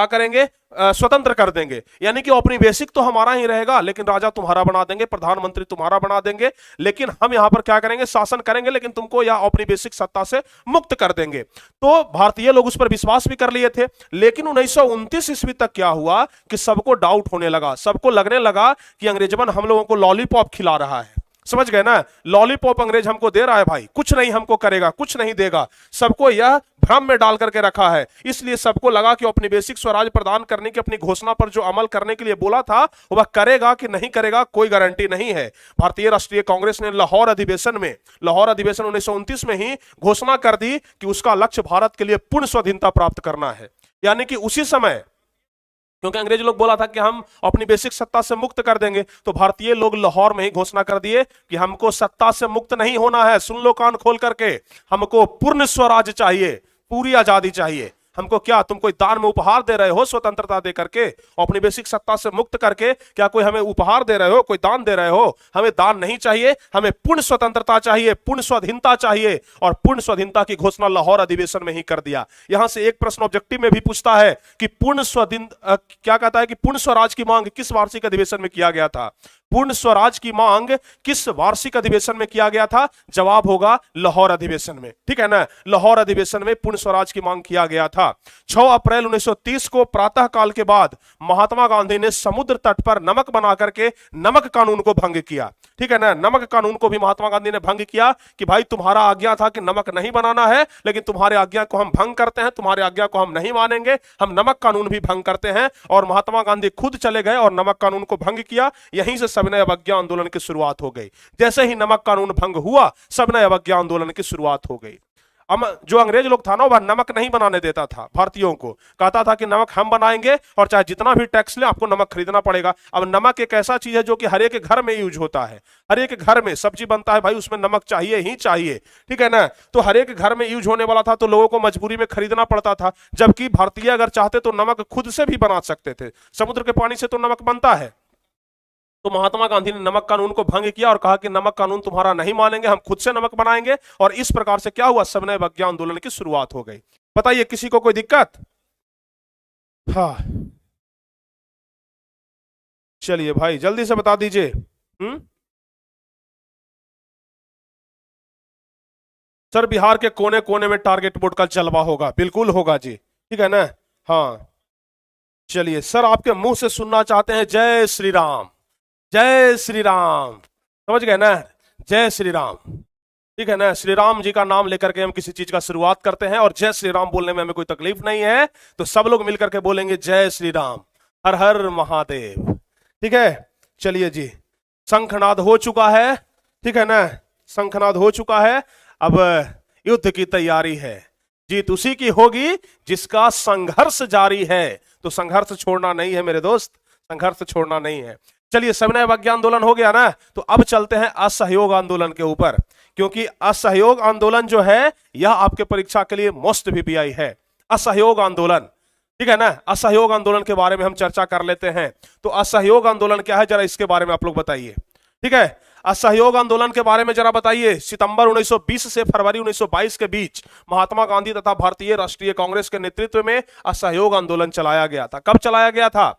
करेंगे? स्वतंत्र कर देंगे। यानी कि औपनिवेशिक तो हमारा ही रहेगा, लेकिन राजा तुम्हारा बना देंगे, प्रधानमंत्री तुम्हारा बना देंगे, लेकिन हम यहां पर क्या करेंगे? शासन करेंगे, लेकिन तुमको यह औपनिवेशिक सत्ता से मुक्त कर देंगे। तो भारतीय लोग उस पर विश्वास भी कर लिए थे। लेकिन 1929 ईस्वी तक क्या हुआ कि सबको डाउट होने लगा, सबको लगने लगा कि अंग्रेजमन हम लोगों को लॉलीपॉप खिला रहा है। समझ गए ना? लॉलीपॉप अंग्रेज हमको दे रहा है भाई, कुछ नहीं हमको करेगा, कुछ नहीं देगा। सबको यह भ्रम में डाल करके रखा है। इसलिए सबको लगा कि औपनिवेशिक स्वराज प्रदान करने की अपनी घोषणा पर जो अमल करने के लिए बोला था वह करेगा कि नहीं करेगा, कोई गारंटी नहीं है। भारतीय राष्ट्रीय कांग्रेस ने लाहौर अधिवेशन 1929 में ही घोषणा कर दी कि उसका लक्ष्य भारत के लिए पूर्ण स्वाधीनता प्राप्त करना है। यानी कि उसी समय क्योंकि अंग्रेज लोग बोला था कि हम अपनी बेसिक सत्ता से मुक्त कर देंगे, तो भारतीय लोग लाहौर में ही घोषणा कर दिए कि हमको सत्ता से मुक्त नहीं होना है। सुन लो कान खोल करके, हमको पूर्ण स्वराज चाहिए, पूरी आजादी चाहिए हमको। क्या तुम कोई दान में उपहार दे रहे हो स्वतंत्रता दे करके, अपनी बेसिक सत्ता से मुक्त करके? क्या कोई हमें उपहार दे रहे हो, कोई दान दे रहे हो? हमें दान नहीं चाहिए, हमें पूर्ण स्वतंत्रता चाहिए, पूर्ण स्वाधीनता चाहिए। और पूर्ण स्वाधीनता की घोषणा लाहौर अधिवेशन में ही कर दिया। यहां से एक प्रश्न ऑब्जेक्टिव में भी पूछता है कि पूर्ण स्वाधीन क्या कहता है कि पूर्ण स्वराज की मांग किस वार्षिक अधिवेशन में किया गया था? पूर्ण स्वराज की मांग किस वार्षिक अधिवेशन में किया गया था? जवाब होगा लाहौर अधिवेशन में, ठीक है ना। लाहौर अधिवेशन में पूर्ण स्वराज की मांग किया गया था। 6 अप्रैल 1930 को प्रातः काल के बाद महात्मा गांधी ने समुद्र तट पर नमक बना करके नमक कानून को भंग किया, ठीक है ना। नमक कानून को भी महात्मा गांधी ने भंग किया कि भाई तुम्हारा आज्ञा था कि नमक नहीं बनाना है, लेकिन तुम्हारे आज्ञा को हम भंग करते हैं, तुम्हारे आज्ञा को हम नहीं मानेंगे, हम नमक कानून भी भंग करते हैं। और महात्मा गांधी खुद चले गए और नमक कानून को भंग किया। यहीं से सविनय अवज्ञा आंदोलन की शुरुआत हो गई। जैसे ही नमक कानून भंग हुआ, सविनय अवज्ञा आंदोलन की शुरुआत हो गई। अब जो अंग्रेज लोग था ना, वह नमक नहीं बनाने देता था भारतीयों को, कहता था कि नमक हम बनाएंगे और चाहे जितना भी टैक्स ले आपको नमक खरीदना पड़ेगा। अब नमक एक ऐसा चीज है जो कि हर एक घर में यूज होता है, हर एक घर में सब्जी बनता है भाई, उसमें नमक चाहिए ही चाहिए, ठीक है ना। तो हर एक घर में यूज होने वाला था, तो लोगों को मजबूरी में खरीदना पड़ता था। जबकि भारतीय अगर चाहते तो नमक खुद से भी बना सकते थे, समुद्र के पानी से तो नमक बनता है। तो महात्मा गांधी ने नमक कानून को भंग किया और कहा कि नमक कानून तुम्हारा नहीं मानेंगे, हम खुद से नमक बनाएंगे। और इस प्रकार से क्या हुआ? सविनय अवज्ञा आंदोलन की शुरुआत हो गई। बताइए किसी को कोई दिक्कत? हाँ, चलिए भाई जल्दी से बता दीजिए। सर बिहार के कोने कोने में टारगेट बोर्ड का जलवा होगा, बिल्कुल होगा जी, ठीक है ना। हाँ, चलिए सर आपके मुंह से सुनना चाहते हैं जय श्री राम, जय श्री राम, समझ गए ना? जय श्री राम, ठीक है ना। श्री राम जी का नाम लेकर के हम किसी चीज का शुरुआत करते हैं, और जय श्री राम बोलने में हमें कोई तकलीफ नहीं है। तो सब लोग मिलकर के बोलेंगे जय श्री राम, हर हर महादेव, ठीक है। चलिए जी, शंखनाद हो चुका है, ठीक है ना, शंखनाद हो चुका है। अब युद्ध की तैयारी है, जीत उसी की होगी जिसका संघर्ष जारी है। तो संघर्ष छोड़ना नहीं है मेरे दोस्त, संघर्ष छोड़ना नहीं है। चलिए सविनय अवज्ञा आंदोलन हो गया ना, तो अब चलते हैं असहयोग आंदोलन के ऊपर, क्योंकि असहयोग आंदोलन जो है यह आपके परीक्षा के लिए मोस्ट वीपीआई है। असहयोग आंदोलन, ठीक है ना। असहयोग आंदोलन के बारे में हम चर्चा कर लेते हैं। तो असहयोग आंदोलन क्या है, जरा इसके बारे में आप लोग बताइए, ठीक है। असहयोग आंदोलन के बारे में जरा बताइए। सितंबर 1920 से फरवरी 1922 के बीच महात्मा गांधी तथा भारतीय राष्ट्रीय कांग्रेस के नेतृत्व में असहयोग आंदोलन चलाया गया था। कब चलाया गया था?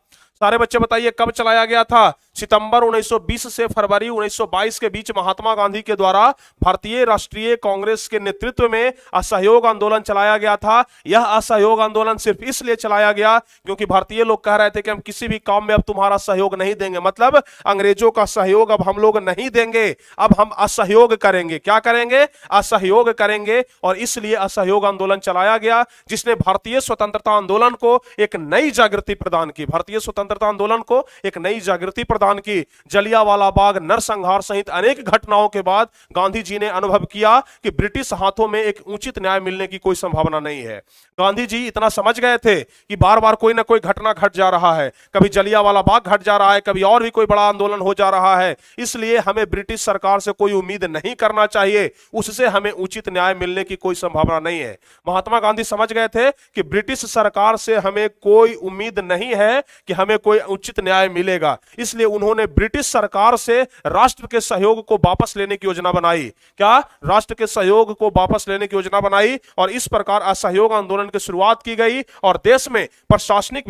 सारे बच्चे बताइए कब चलाया गया था? सितंबर 1920 से फरवरी 1922 के बीच महात्मा गांधी के द्वारा भारतीय राष्ट्रीय कांग्रेस के नेतृत्व में असहयोग आंदोलन चलाया गया था। यह असहयोग आंदोलन सिर्फ इसलिए चलाया गया क्योंकि भारतीय लोग कह रहे थे कि हम किसी भी काम में अब तुम्हारा सहयोग नहीं देंगे, मतलब अंग्रेजों का सहयोग अब हम लोग नहीं देंगे, अब हम असहयोग करेंगे। क्या करेंगे? असहयोग करेंगे। और इसलिए असहयोग आंदोलन चलाया गया, जिसने भारतीय स्वतंत्रता आंदोलन को एक नई जागृति प्रदान की, भारतीय स्वतंत्रता आंदोलन को एक नई जागृति प्रदान की। जलियांवाला बाग नरसंहार सहित अनेक घटनाओं के बाद गांधी जी ने अनुभव किया कि ब्रिटिश हाथों में एक उचित न्याय मिलने की कोई संभावना नहीं है। गांधी जी इतना समझ गए थे कि बार बार कोई ना कोई घटना घट जा रहा है, कभी जलियांवाला बाग घट जा रहा है, कभी और भी कोई बड़ा आंदोलन हो जा रहा है, इसलिए हमें ब्रिटिश सरकार से कोई उम्मीद नहीं करना चाहिए, उससे हमें उचित न्याय मिलने की कोई संभावना नहीं है। महात्मा गांधी समझ गए थे कि ब्रिटिश सरकार से हमें कोई उम्मीद नहीं है कि हमें कोई उचित न्याय मिलेगा, इसलिए उन्होंने ब्रिटिश सरकार से राष्ट्र के सहयोग को वापस लेने की योजना बनाई। क्या? राष्ट्र के सहयोग को वापस लेने की योजना बनाई, और इस प्रकार असहयोग आंदोलन की शुरुआत की गई और देश में प्रशासनिक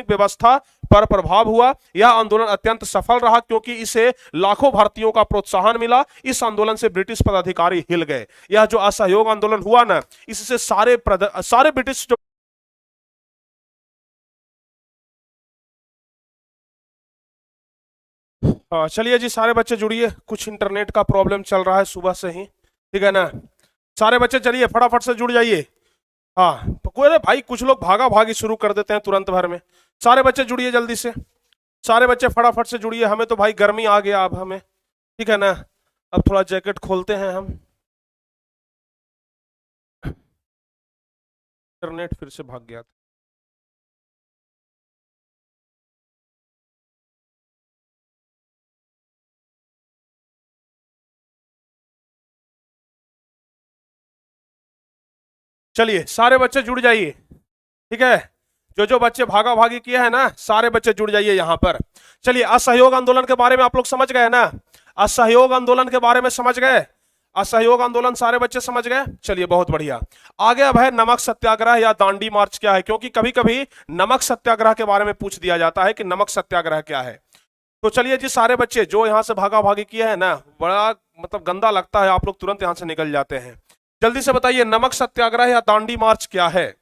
व्यवस्था पर प्रभाव हुआ। यह आंदोलन अत्यंत सफल रहा क्योंकि इसे लाखों भारतीयों का प्रोत्साहन मिला। इस आंदोलन से ब्रिटिश पदाधिकारी हिल गए। यह जो असहयोग आंदोलन हुआ ना, इससे सारे ब्रिटिश जो हाँ, चलिए जी सारे बच्चे जुड़िए, कुछ इंटरनेट का प्रॉब्लम चल रहा है सुबह से ही, ठीक है ना। सारे बच्चे चलिए फटाफट से जुड़ जाइए। हाँ, कोई अरे भाई कुछ लोग भागा भागी शुरू कर देते हैं तुरंत भर में। सारे बच्चे जुड़िए जल्दी से, सारे बच्चे फटाफट से जुड़िए। हमें तो भाई गर्मी आ गया अब हमें, ठीक है ना। अब थोड़ा जैकेट खोलते हैं हम। इंटरनेट फिर से भाग गया था। चलिए सारे बच्चे जुड़ जाइए, ठीक है। जो बच्चे भागा भागी किए हैं ना, सारे बच्चे जुड़ जाइए यहां पर। चलिए, असहयोग आंदोलन के बारे में आप लोग समझ गए ना? असहयोग आंदोलन के बारे में समझ गए? असहयोग आंदोलन सारे बच्चे समझ गए? चलिए बहुत बढ़िया। आगे अब है नमक सत्याग्रह या दांडी मार्च क्या है, क्योंकि कभी कभी नमक सत्याग्रह के बारे में पूछ दिया जाता है कि नमक सत्याग्रह क्या है। तो चलिए जी, सारे बच्चे जो यहां से भागा भागी किए हैं ना, बड़ा मतलब गंदा लगता है, आप लोग तुरंत यहां से निकल जाते हैं। जल्दी से बताइए नमक सत्याग्रह या दांडी मार्च क्या है?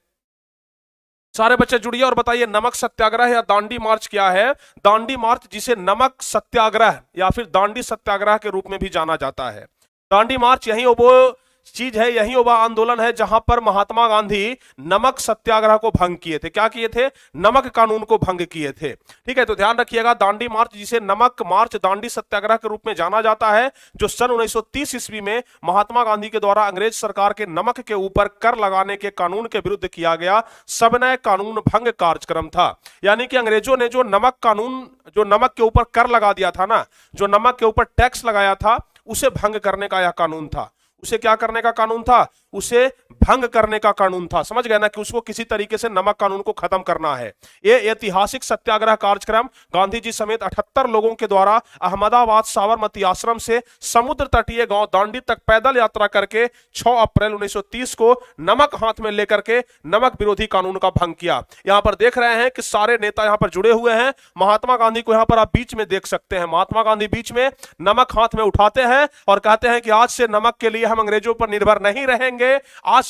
सारे बच्चे जुड़िए और बताइए नमक सत्याग्रह या दांडी मार्च क्या है। दांडी मार्च, जिसे नमक सत्याग्रह या फिर दांडी सत्याग्रह के रूप में भी जाना जाता है। दांडी मार्च यही वो चीज है, यही वो आंदोलन है जहां पर महात्मा गांधी नमक सत्याग्रह को भंग किए थे। क्या किए थे? नमक कानून को भंग किए थे। ठीक है, तो ध्यान रखिएगा, दांडी मार्च, जिसे नमक मार्च दांडी सत्याग्रह के रूप में जाना जाता है, जो सन 1930 ईस्वी में महात्मा गांधी के द्वारा अंग्रेज सरकार के नमक के ऊपर कर लगाने के कानून के विरुद्ध किया गया सविनय कानून भंग कार्यक्रम था। यानी कि अंग्रेजों ने जो नमक कानून, जो नमक के ऊपर कर लगा दिया था ना, जो नमक के ऊपर टैक्स लगाया था, उसे भंग करने का यह कानून था। उसे क्या करने का कानून था? उसे भंग करने का कानून था। समझ गए ना, कि उसको किसी तरीके से नमक कानून को खत्म करना है। यह ऐतिहासिक सत्याग्रह कार्यक्रम गांधी जी समेत 78 लोगों के द्वारा अहमदाबाद साबरमती आश्रम से समुद्र तटीय गांव दांडी तक पैदल यात्रा करके 6 अप्रैल 1930 को नमक हाथ में लेकर के नमक विरोधी कानून का भंग किया। यहां पर देख रहे हैं कि सारे नेता यहां पर जुड़े हुए हैं। महात्मा गांधी को यहां पर आप बीच में देख सकते हैं। महात्मा गांधी बीच में नमक हाथ में उठाते हैं और कहते हैं कि आज से नमक के लिए हम अंग्रेजों पर निर्भर नहीं रहेंगे। आज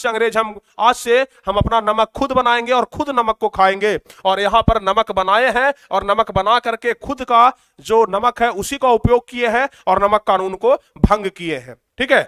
से हम अपना नमक खुद बनाएंगे और खुद नमक को खाएंगे। और यहां पर नमक बनाए हैं और नमक बना करके खुद का जो नमक है उसी का उपयोग किए हैं और नमक कानून को भंग किए हैं। ठीक है,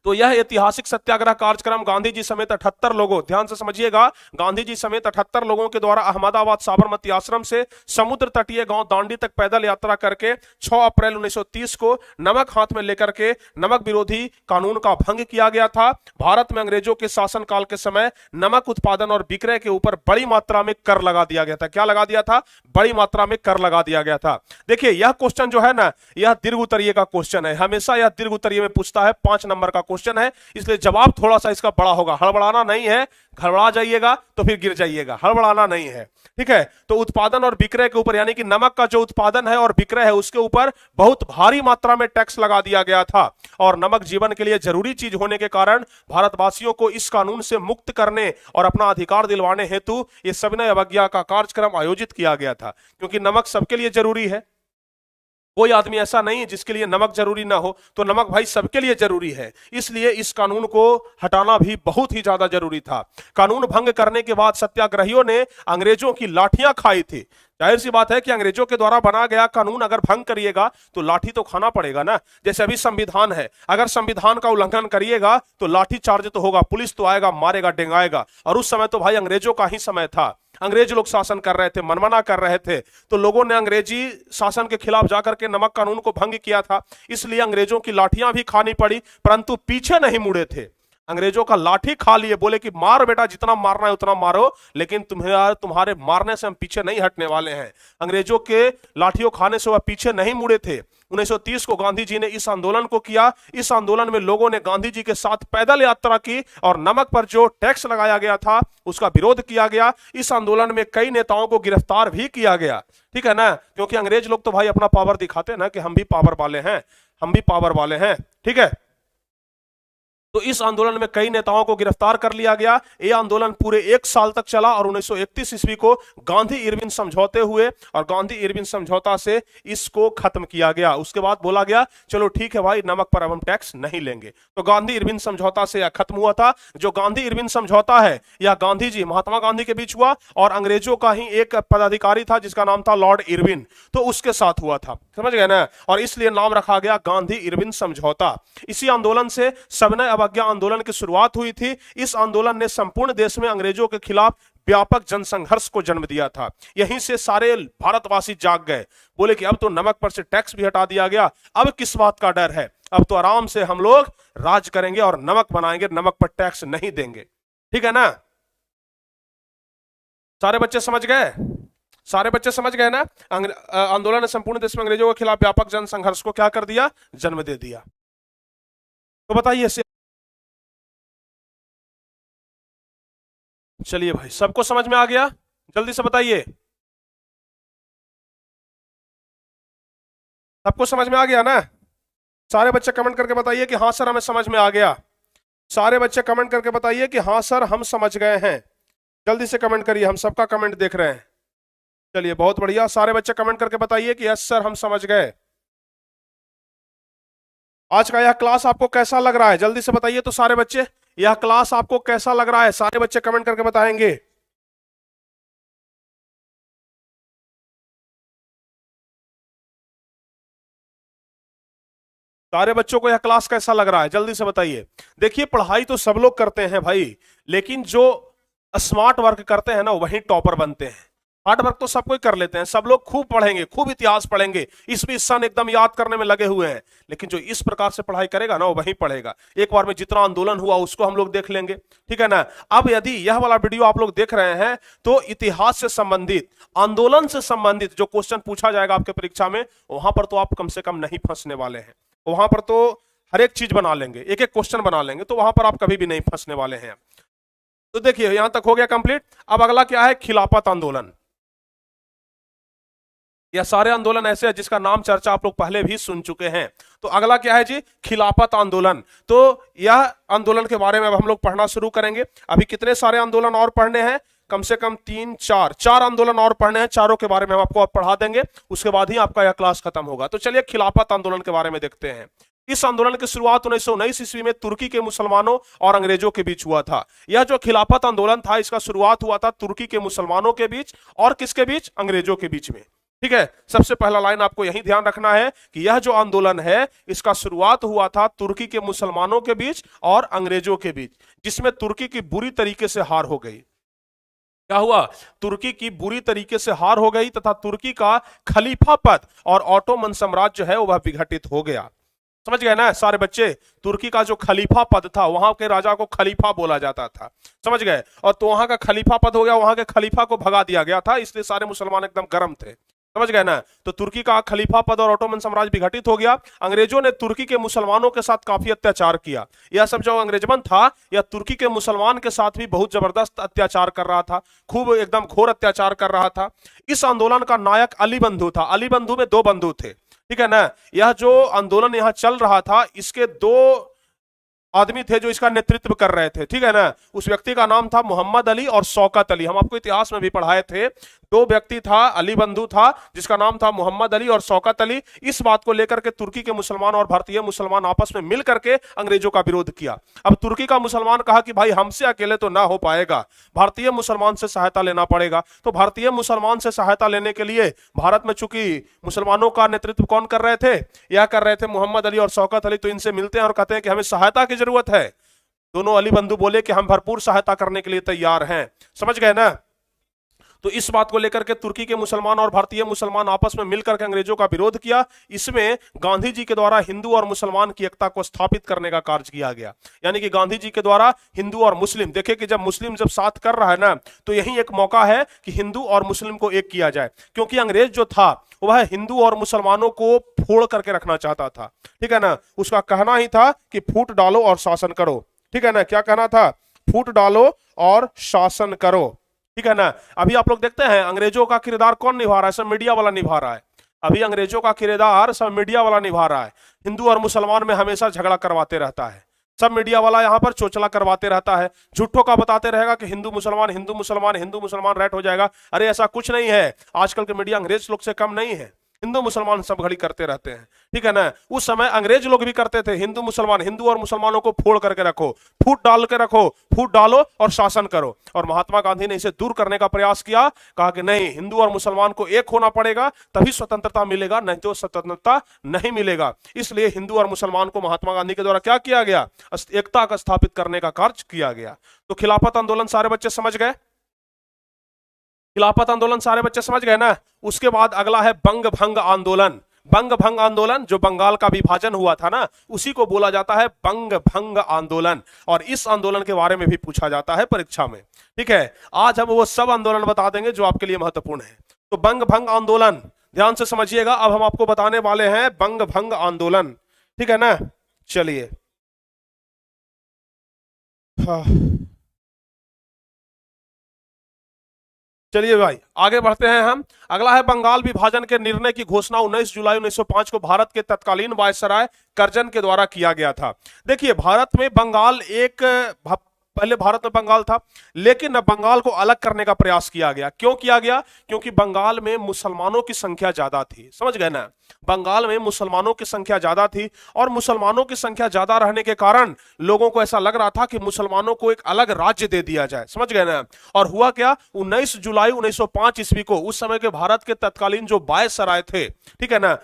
तो यह ऐतिहासिक सत्याग्रह कार्यक्रम गांधी जी समेत 78 लोगों, ध्यान से समझिएगा, गांधी जी समेत 78 लोगों के द्वारा अहमदाबाद साबरमती आश्रम से समुद्र तटीय गांव दांडी तक पैदल यात्रा करके 6 अप्रैल 1930 को नमक हाथ में लेकर के नमक विरोधी कानून का भंग किया गया था। भारत में अंग्रेजों के शासनकाल के समय नमक उत्पादन और विक्रय के ऊपर बड़ी मात्रा में कर लगा दिया गया था। क्या लगा दिया था? बड़ी मात्रा में कर लगा दिया गया था। देखिए, यह क्वेश्चन जो है ना, यह दीर्घ उत्तरीय का क्वेश्चन है। हमेशा यह दीर्घ उत्तरीय में पूछता है, 5 नंबर का क्वेश्चन है, इसलिए जवाब थोड़ा सा इसका बड़ा होगा। हड़बड़ाना नहीं है, घबरा जाइएगा तो फिर गिर जाइएगा, हड़बड़ाना नहीं है। ठीक है, तो उत्पादन और विक्रय के ऊपर, यानी कि नमक का जो उत्पादन है और विक्रय है उसके ऊपर बहुत भारी मात्रा में टैक्स लगा दिया गया था। और नमक जीवन के लिए जरूरी चीज होने के कारण भारतवासियों को इस कानून से मुक्त करने और अपना अधिकार दिलवाने हेतु यह सविनय अवज्ञा का कार्यक्रम आयोजित किया गया था। क्योंकि नमक सबके लिए जरूरी है, कोई आदमी ऐसा नहीं है जिसके लिए नमक जरूरी ना हो, तो नमक भाई सबके लिए जरूरी है। इसलिए इस कानून को हटाना भी बहुत ही ज्यादा जरूरी था। कानून भंग करने के बाद सत्याग्रहियों ने अंग्रेजों की लाठियां खाई थी। जाहिर सी बात है कि अंग्रेजों के द्वारा बना गया कानून अगर भंग करिएगा तो लाठी तो खाना पड़ेगा ना। जैसे अभी संविधान है, अगर संविधान का उल्लंघन करिएगा तो लाठी चार्ज तो होगा, पुलिस तो आएगा, मारेगा, डेंगाएगा। और उस समय तो भाई अंग्रेजों का ही समय था, अंग्रेज लोग शासन कर रहे थे, मनमाना कर रहे थे, तो लोगों ने अंग्रेजी शासन के खिलाफ जाकर के नमक कानून को भंग किया था। इसलिए अंग्रेजों की लाठियां भी खानी पड़ी, परंतु पीछे नहीं मुड़े थे। अंग्रेजों का लाठी खा लिए, बोले कि मार बेटा, जितना मारना है उतना मारो, लेकिन तुम्हारे मारने से हम पीछे नहीं हटने वाले हैं। अंग्रेजों के लाठियों खाने से वह पीछे नहीं मुड़े थे। 1930 को गांधी जी ने इस आंदोलन को किया। इस आंदोलन में लोगों ने गांधी जी के साथ पैदल यात्रा की और नमक पर जो टैक्स लगाया गया था उसका विरोध किया गया। इस आंदोलन में कई नेताओं को गिरफ्तार भी किया गया। ठीक है ना, क्योंकि अंग्रेज लोग तो भाई अपना पावर दिखाते हैं ना, कि हम भी पावर वाले हैं, हम भी पावर वाले हैं। ठीक है, तो इस आंदोलन में कई नेताओं को गिरफ्तार कर लिया गया। यह आंदोलन पूरे 1 साल तक चला और 1931 ईस्वी को गांधी इरविन समझौते हुए और गांधी इरविन समझौता से इसको खत्म किया गया। उसके बाद बोला गया चलो ठीक है भाई, नमक पर अब हम टैक्स नहीं लेंगे। तो गांधी इरविन समझौता से यह खत्म हुआ था। जो गांधी इरविन समझौता है यह गांधी जी, महात्मा गांधी के बीच हुआ और अंग्रेजों का ही एक पदाधिकारी था जिसका नाम था लॉर्ड इरविन, तो उसके साथ हुआ था। समझ गए ना, और इसलिए नाम रखा गया गांधी इरविन समझौता। इसी आंदोलन से सविनय अवज्ञा आंदोलन की शुरुआत हुई थी। इस आंदोलन ने संपूर्ण देश में अंग्रेजों के खिलाफ व्यापक जनसंघर्ष को जन्म दिया था। यहीं से सारे भारतवासी जाग गए, बोले कि अब तो नमक पर से टैक्स भी हटा दिया गया, अब किस बात का डर है, अब तो आराम से हम लोग राज करेंगे और नमक बनाएंगे, नमक पर टैक्स नहीं देंगे। ठीक है ना, सारे बच्चे समझ गए? सारे बच्चे समझ गए ना? आंदोलन ने संपूर्ण देश में अंग्रेजों के खिलाफ व्यापक जनसंघर्ष को क्या कर दिया? जन्म दे दिया। तो बताइए चलिए भाई, सबको समझ में आ गया? जल्दी से बताइए, सबको समझ में आ गया ना? सारे बच्चे कमेंट करके बताइए कि हाँ सर हमें समझ में आ गया। सारे बच्चे कमेंट करके बताइए कि हाँ सर हम समझ गए हैं। जल्दी से कमेंट करिए, हम सबका कमेंट देख रहे हैं। चलिए बहुत बढ़िया, सारे बच्चे कमेंट करके बताइए कि यस सर हम समझ गए। आज का यह क्लास आपको कैसा लग रहा है? जल्दी से बताइए तो सारे बच्चे, यह क्लास आपको कैसा लग रहा है? सारे बच्चे कमेंट करके बताएंगे। सारे बच्चों को यह क्लास कैसा लग रहा है? जल्दी से बताइए। देखिए पढ़ाई तो सब लोग करते हैं भाई, लेकिन जो स्मार्ट वर्क करते हैं ना वही टॉपर बनते हैं। हार्ड वर्क तो सब कोई कर लेते हैं, सब लोग खूब पढ़ेंगे, खूब इतिहास पढ़ेंगे, इसमें सन एकदम याद करने में लगे हुए हैं, लेकिन जो इस प्रकार से पढ़ाई करेगा ना वो वही पढ़ेगा। एक बार में जितना आंदोलन हुआ उसको हम लोग देख लेंगे, ठीक है ना? अब यदि यह वाला वीडियो आप लोग देख रहे हैं तो इतिहास से संबंधित, आंदोलन से संबंधित जो क्वेश्चन पूछा जाएगा आपके परीक्षा में, वहां पर तो आप कम से कम नहीं फंसने वाले हैं। वहां पर तो हर एक चीज बना लेंगे, एक एक क्वेश्चन बना लेंगे, तो वहां पर आप कभी भी नहीं फंसने वाले हैं। तो देखिए यहां तक हो गया कंप्लीट। अब अगला क्या है? खिलाफत आंदोलन। यह सारे आंदोलन ऐसे हैं जिसका नाम चर्चा आप लोग पहले भी सुन चुके हैं। तो अगला क्या है जी? खिलाफत आंदोलन। तो यह आंदोलन के बारे में अब हम लोग पढ़ना शुरू करेंगे। अभी कितने सारे आंदोलन और पढ़ने हैं? कम से कम 3 4 आंदोलन और पढ़ने हैं। चारों के बारे में हम आपको अब पढ़ा देंगे, उसके बाद ही आपका यह क्लास खत्म होगा। तो चलिए खिलाफत आंदोलन के बारे में देखते हैं। इस आंदोलन की शुरुआत 1919 ईस्वी में तुर्की के मुसलमानों और अंग्रेजों के बीच हुआ था। यह जो खिलाफत आंदोलन था इसका शुरुआत हुआ था तुर्की के मुसलमानों के बीच और किसके बीच? अंग्रेजों के बीच में। ठीक है, सबसे पहला लाइन आपको यही ध्यान रखना है कि यह जो आंदोलन है इसका शुरुआत हुआ था तुर्की के मुसलमानों के बीच और अंग्रेजों के बीच, जिसमें तुर्की की बुरी तरीके से हार हो गई। क्या हुआ? तुर्की की बुरी तरीके से हार हो गई तथा तुर्की का खलीफा पद और ऑटोमन साम्राज्य है वह विघटित हो गया। समझ गए ना सारे बच्चे? तुर्की का जो खलीफा पद था, वहां के राजा को खलीफा बोला जाता था, समझ गए? और तो वहां का खलीफा पद हो गया, वहां के खलीफा को भगा दिया गया था, इसलिए सारे मुसलमान एकदम गर्म थे। समझ गए ना? तो तुर्की का खलीफा पद और ऑटोमन साम्राज्य विघटित हो गया। अंग्रेजों ने तुर्की के मुसलमानों के साथ काफी अत्याचार किया। यह सब जो अंग्रेजमन था यह तुर्की के मुसलमान के साथ भी बहुत जबरदस्त अत्याचार कर रहा था, खूब एकदम घोर अत्याचार कर रहा था। इस आंदोलन का नायक अली बंधु था। अली बंधु में 2 बंधु थे, ठीक है ना? यह जो आंदोलन यहां चल रहा था इसके 2 आदमी थे जो इसका नेतृत्व कर रहे थे, ठीक है ना? उस व्यक्ति का नाम था मोहम्मद अली और शौकत अली। हम आपको इतिहास में भी पढ़ाए थे। 2 व्यक्ति था, अली बंधु था जिसका नाम था मोहम्मद अली और शौकत अली। इस बात को लेकर के तुर्की के मुसलमान और भारतीय मुसलमान आपस में मिल करके अंग्रेजों का विरोध किया। अब तुर्की का मुसलमान कहा कि भाई हमसे अकेले तो ना हो पाएगा, भारतीय मुसलमान से सहायता लेना पड़ेगा। तो भारतीय मुसलमान से सहायता लेने के लिए भारत में चूंकि मुसलमानों का नेतृत्व कौन कर रहे थे? यह कर रहे थे मोहम्मद अली और शौकत अली। तो इनसे मिलते हैं और कहते हैं कि हमें सहायता की जरूरत है। दोनों अली बंधु बोले कि हम भरपूर सहायता करने के लिए तैयार हैं। समझ गए ना? तो इस बात को लेकर के तुर्की के मुसलमान और भारतीय मुसलमान आपस में मिलकर के अंग्रेजों का विरोध किया। इसमें गांधी जी के द्वारा हिंदू और मुसलमान की एकता को स्थापित करने का कार्य किया गया। यानी कि गांधी जी के द्वारा हिंदू और मुस्लिम, देखिए कि जब मुस्लिम जब साथ कर रहा है ना, तो यही एक मौका है कि हिंदू और मुस्लिम को एक किया जाए। क्योंकि अंग्रेज जो था वह हिंदू और मुसलमानों को फोड़ करके रखना चाहता था, ठीक है ना? उसका कहना ही था कि फूट डालो और शासन करो, ठीक है ना? क्या कहना था? फूट डालो और शासन करो, ठीक है ना? अभी आप लोग देखते हैं अंग्रेजों का किरदार कौन निभा रहा है? सब मीडिया वाला निभा रहा है। अभी अंग्रेजों का किरदार सब मीडिया वाला निभा रहा है। हिंदू और मुसलमान में हमेशा झगड़ा करवाते रहता है, सब मीडिया वाला यहाँ पर चोचला करवाते रहता है, झूठों का बताते रहेगा कि हिंदू मुसलमान हिंदू मुसलमान हिंदू मुसलमान राइट हो जाएगा। अरे ऐसा कुछ नहीं है। आजकल के मीडिया अंग्रेज लोग से कम नहीं है, हिंदू मुसलमान सब घड़ी करते रहते हैं, ठीक है ना? उस समय अंग्रेज लोग भी करते थे, हिंदू मुसलमान, हिंदू और मुसलमानों को फोड़ करके रखो, फूट डाल के रखो, फूट डालो और शासन करो। और महात्मा गांधी ने इसे दूर करने का प्रयास किया, कहा कि नहीं, हिंदू और मुसलमान को एक होना पड़ेगा, तभी स्वतंत्रता मिलेगा, नहीं तो स्वतंत्रता नहीं मिलेगा। इसलिए हिंदू और मुसलमान को महात्मा गांधी के द्वारा क्या किया गया? एकता का स्थापित करने का कार्य किया गया। तो खिलाफत आंदोलन सारे बच्चे समझ गए? खिलाफत आंदोलन सारे बच्चे समझ गए ना? उसके बाद अगला है बंग भंग आंदोलन। बंग भंग आंदोलन, जो बंगाल का विभाजन हुआ था ना, उसी को बोला जाता है बंग भंग आंदोलन। और इस आंदोलन के बारे में भी पूछा जाता है परीक्षा में, ठीक है? आज हम वो सब आंदोलन बता देंगे जो आपके लिए महत्वपूर्ण है। तो बंग भंग आंदोलन ध्यान से समझिएगा। अब हम आपको बताने वाले हैं बंग भंग आंदोलन, ठीक है ना? चलिए, हाँ। चलिए भाई आगे बढ़ते हैं हम। अगला है बंगाल विभाजन के निर्णय की घोषणा 19 जुलाई 1905 को भारत के तत्कालीन वायसराय करजन के द्वारा किया गया था। देखिए भारत में बंगाल एक पहले भारत में बंगाल था, लेकिन अब बंगाल को अलग करने का प्रयास किया गया। क्यों किया गया? क्योंकि बंगाल में मुसलमानों की संख्या ज्यादा थी, समझ गए ना। बंगाल में मुसलमानों की संख्या ज्यादा थी और मुसलमानों की संख्या ज्यादा रहने के कारण लोगों को ऐसा लग रहा था कि मुसलमानों को एक अलग राज्य दे दिया जाए, समझ गए ना। और हुआ क्या, 19 जुलाई 1905 ईस्वी को उस समय के भारत के तत्कालीन जो वायसराय थे, ठीक है ना,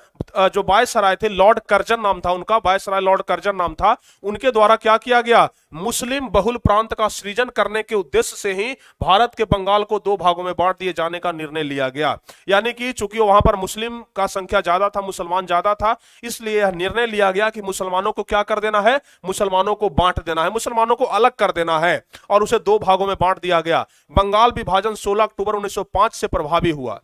जो वायसराय थे, लॉर्ड कर्जन नाम था उनका, वायसराय लॉर्ड कर्जन नाम था, उनके द्वारा क्या किया गया, मुस्लिम बहुल प्रांत का सृजन करने के उद्देश्य से ही भारत के बंगाल को दो भागों में बांट दिए जाने का निर्णय लिया गया। यानी कि चूंकि वहां पर मुस्लिम का संख्या ज्यादा था, मुसलमान ज्यादा था, इसलिए यह निर्णय लिया गया कि मुसलमानों को क्या कर देना है, मुसलमानों को बांट देना है, मुसलमानों को अलग कर देना है, और उसे दो भागों में बांट दिया गया। बंगाल विभाजन 16 अक्टूबर 1905 से प्रभावी हुआ।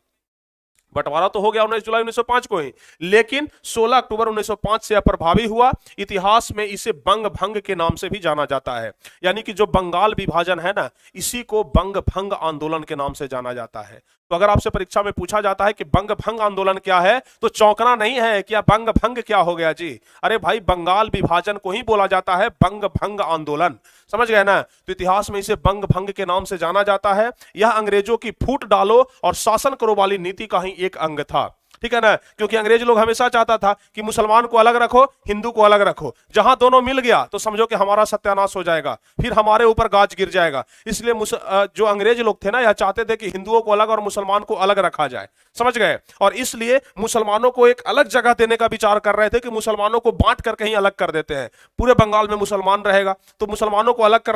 बंटवारा तो हो गया 19 जुलाई 1905 को ही, लेकिन 16 अक्टूबर 1905 से अप्रभावी हुआ। इतिहास में इसे बंग भंग के नाम से भी जाना जाता है। यानी कि जो बंगाल विभाजन है ना, इसी को बंग भंग आंदोलन के नाम से जाना जाता है। तो अगर आपसे परीक्षा में पूछा जाता है कि बंग भंग आंदोलन क्या है, तो चौंकना नहीं है कि बंग भंग क्या हो गया जी। अरे भाई, बंगाल विभाजन को ही बोला जाता है बंग भंग आंदोलन, समझ गए ना। तो इतिहास में इसे बंग भंग के नाम से जाना जाता है। यह अंग्रेजों की फूट डालो और शासन करो वाली नीति का ही एक अंग था, ठीक है ना। क्योंकि अंग्रेज लोग हमेशा चाहता था कि मुसलमान को अलग रखो, हिंदू को अलग रखो। जहां दोनों मिल गया तो समझो कि हमारा सत्यानाश हो जाएगा, फिर हमारे ऊपर गाज गिर जाएगा। इसलिए जो अंग्रेज लोग थे ना, यह चाहते थे कि हिंदुओं को अलग और मुसलमान को अलग रखा जाए, समझ गए। और इसलिए मुसलमानों को एक अलग जगह देने का विचार कर रहे थे कि मुसलमानों को बांट कर कहीं अलग कर देते हैं। पूरे बंगाल में मुसलमान रहेगा तो मुसलमानों को अलग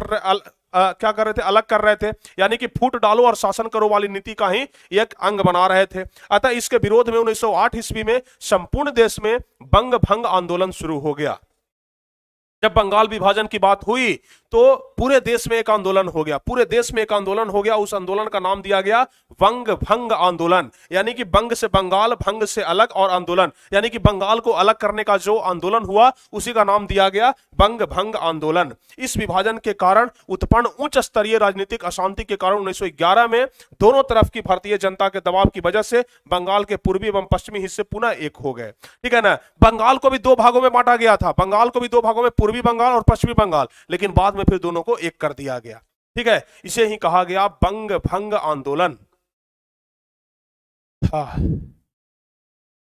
क्या कर रहे थे, अलग कर रहे थे। यानी कि फूट डालो और शासन करो वाली नीति का ही एक अंग बना रहे थे। अतः इसके विरोध में 1908 ईस्वी में संपूर्ण देश में बंग भंग आंदोलन शुरू हो गया। जब बंगाल विभाजन की बात हुई तो पूरे देश में एक आंदोलन हो गया, पूरे देश में एक आंदोलन हो गया। उस आंदोलन का नाम दिया गया बंग भंग आंदोलन। यानी कि बंग से बंगाल, भंग से अलग, और आंदोलन यानी कि बंगाल को अलग करने का जो आंदोलन हुआ उसी का नाम दिया गया बंग भंग आंदोलन। इस विभाजन के कारण उत्पन्न उच्च स्तरीय राजनीतिक अशांति के कारण 1911 में दोनों तरफ की भारतीय जनता के दबाव की वजह से बंगाल के पूर्वी एवं पश्चिमी हिस्से पुनः एक हो गए, ठीक है ना। बंगाल को भी दो भागों में बांटा गया था, बंगाल को भी दो भागों में, पूर्वी बंगाल और पश्चिमी बंगाल, लेकिन बाद में फिर दोनों को एक कर दिया गया, ठीक है। इसे ही कहा गया बंग भंग आंदोलन। हाँ,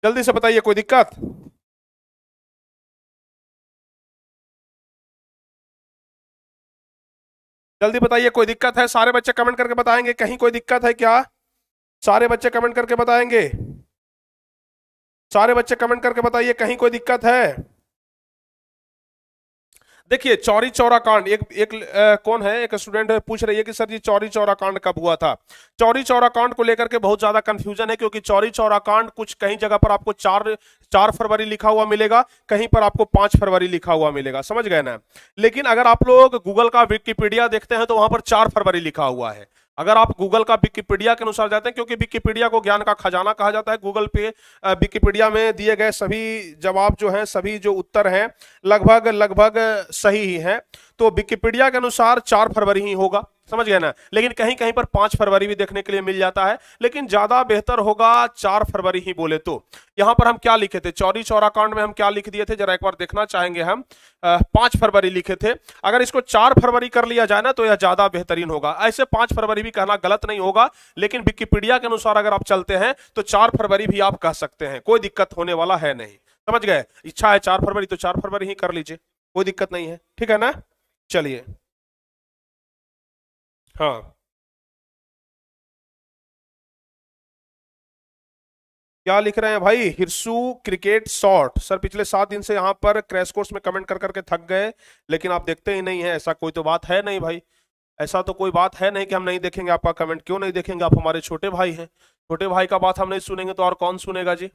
जल्दी से बताइए, कोई दिक्कत? जल्दी बताइए, कोई दिक्कत है? सारे बच्चे कमेंट करके बताएंगे कहीं कोई दिक्कत है क्या? सारे बच्चे कमेंट करके बताएंगे, सारे बच्चे कमेंट करके बताइए कहीं कोई दिक्कत है। देखिए चौरी चौरा कांड, कौन है, एक स्टूडेंट पूछ रही है कि सर जी चौरी चौरा कांड कब हुआ था। चौरी चौरा कांड को लेकर के बहुत ज्यादा कंफ्यूजन है, क्योंकि चौरी चौरा कांड कुछ कहीं जगह पर आपको 4 फरवरी लिखा हुआ मिलेगा, कहीं पर आपको 5 फरवरी लिखा हुआ मिलेगा, समझ गए ना। लेकिन अगर आप लोग गूगल का विकिपीडिया देखते हैं तो वहां पर 4 फरवरी लिखा हुआ है। अगर आप गूगल का विकिपीडिया के अनुसार जाते हैं, क्योंकि विकिपीडिया को ज्ञान का खजाना कहा जाता है, गूगल पे विकिपीडिया में दिए गए सभी जवाब जो हैं, सभी जो उत्तर हैं, लगभग लगभग सही ही हैं। तो विकिपीडिया के अनुसार 4 फरवरी ही होगा, समझ गए ना। लेकिन कहीं कहीं पर 5 फरवरी भी देखने के लिए मिल जाता है, लेकिन ज्यादा बेहतर होगा 4 फरवरी ही बोले तो। यहां पर हम क्या लिखे थे, चौरी चौरा कांड में हम क्या लिख दिए थे, जरा एक बार देखना चाहेंगे हम। 5 फरवरी लिखे थे। अगर इसको 4 फरवरी कर लिया जाए ना तो यह ज्यादा बेहतरीन होगा। ऐसे 5 फरवरी भी कहना गलत नहीं होगा, लेकिन विकिपीडिया के अनुसार अगर आप चलते हैं तो 4 फरवरी भी आप कह सकते हैं, कोई दिक्कत होने वाला है नहीं, समझ गए। इच्छा है 4 फरवरी तो 4 फरवरी ही कर लीजिए, कोई दिक्कत नहीं है, ठीक है ना। चलिए, हाँ, क्या लिख रहे हैं भाई, हिरसू क्रिकेट शॉट। सर पिछले 7 दिन से यहाँ पर क्रैश कोर्स में कमेंट कर करके थक गए, लेकिन आप देखते ही नहीं है। ऐसा कोई तो बात है नहीं भाई, ऐसा तो कोई बात है नहीं कि हम नहीं देखेंगे आपका कमेंट। क्यों नहीं देखेंगे, आप हमारे छोटे भाई हैं, छोटे भाई का बात हम नहीं सुनेंगे तो और कौन सुनेगा जी।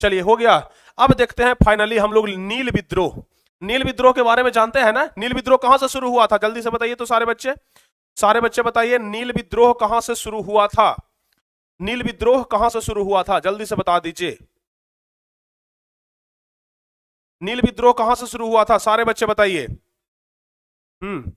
चलिए हो गया। अब देखते हैं फाइनली हम लोग नील विद्रोह। नील विद्रोह के बारे में जानते हैं ना, नील विद्रोह कहां से शुरू हुआ था, जल्दी से बताइए तो सारे बच्चे, सारे बच्चे बताइए नील विद्रोह कहां से शुरू हुआ था। नील विद्रोह कहां से शुरू हुआ था, जल्दी से बता दीजिए। नील विद्रोह कहां से शुरू हुआ था, सारे बच्चे बताइए। हम्म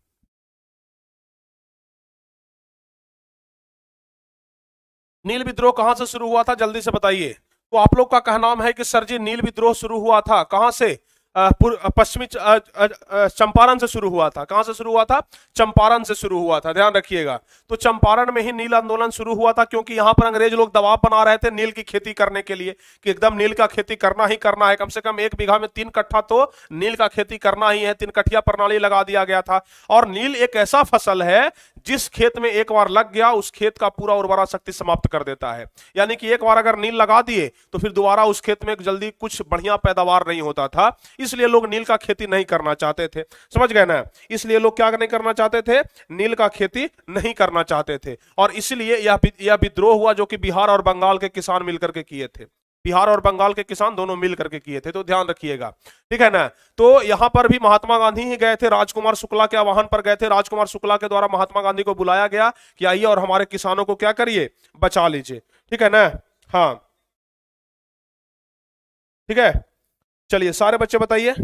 नील विद्रोह कहां से शुरू हुआ था, जल्दी से बताइए। तो आप लोग का कहना है कि सर जी नील विद्रोह शुरू हुआ था कहां से, पश्चिमी चंपारण से शुरू हुआ था। कहां से शुरू हुआ था, चंपारण से शुरू हुआ था, ध्यान रखिएगा। तो चंपारण में ही नील आंदोलन शुरू हुआ था, क्योंकि यहां पर अंग्रेज लोग दबाव बना रहे थे नील की खेती करने के लिए कि एकदम नील का खेती करना ही करना है, कम से कम 1 बीघा में 3 कट्ठा तो नील का खेती करना ही है। 3 कट्ठिया प्रणाली लगा दिया गया था। और नील एक ऐसा फसल है जिस खेत में एक बार लग गया उस खेत का पूरा उर्वरा शक्ति समाप्त कर देता है। यानी कि एक बार अगर नील लगा दिए तो फिर दोबारा उस खेत में जल्दी कुछ बढ़िया पैदावार नहीं होता था। इसलिए लोग नील का खेती नहीं करना चाहते थे, समझ गए ना। इसलिए लोग क्या नहीं करना चाहते थे, नील का खेती नहीं करना चाहते थे। और इसलिए यह विद्रोह हुआ जो कि बिहार और बंगाल के किसान मिलकर के किए थे। बिहार और बंगाल के किसान दोनों मिल करके किए थे, तो ध्यान रखिएगा, ठीक है ना। तो यहां पर भी महात्मा गांधी ही गए थे, राजकुमार शुक्ला के आह्वान पर गए थे। राजकुमार शुक्ला के द्वारा महात्मा गांधी को बुलाया गया कि आइए और हमारे किसानों को क्या करिए, बचा लीजिए, ठीक है ना। हाँ, ठीक है, चलिए सारे बच्चे बताइए।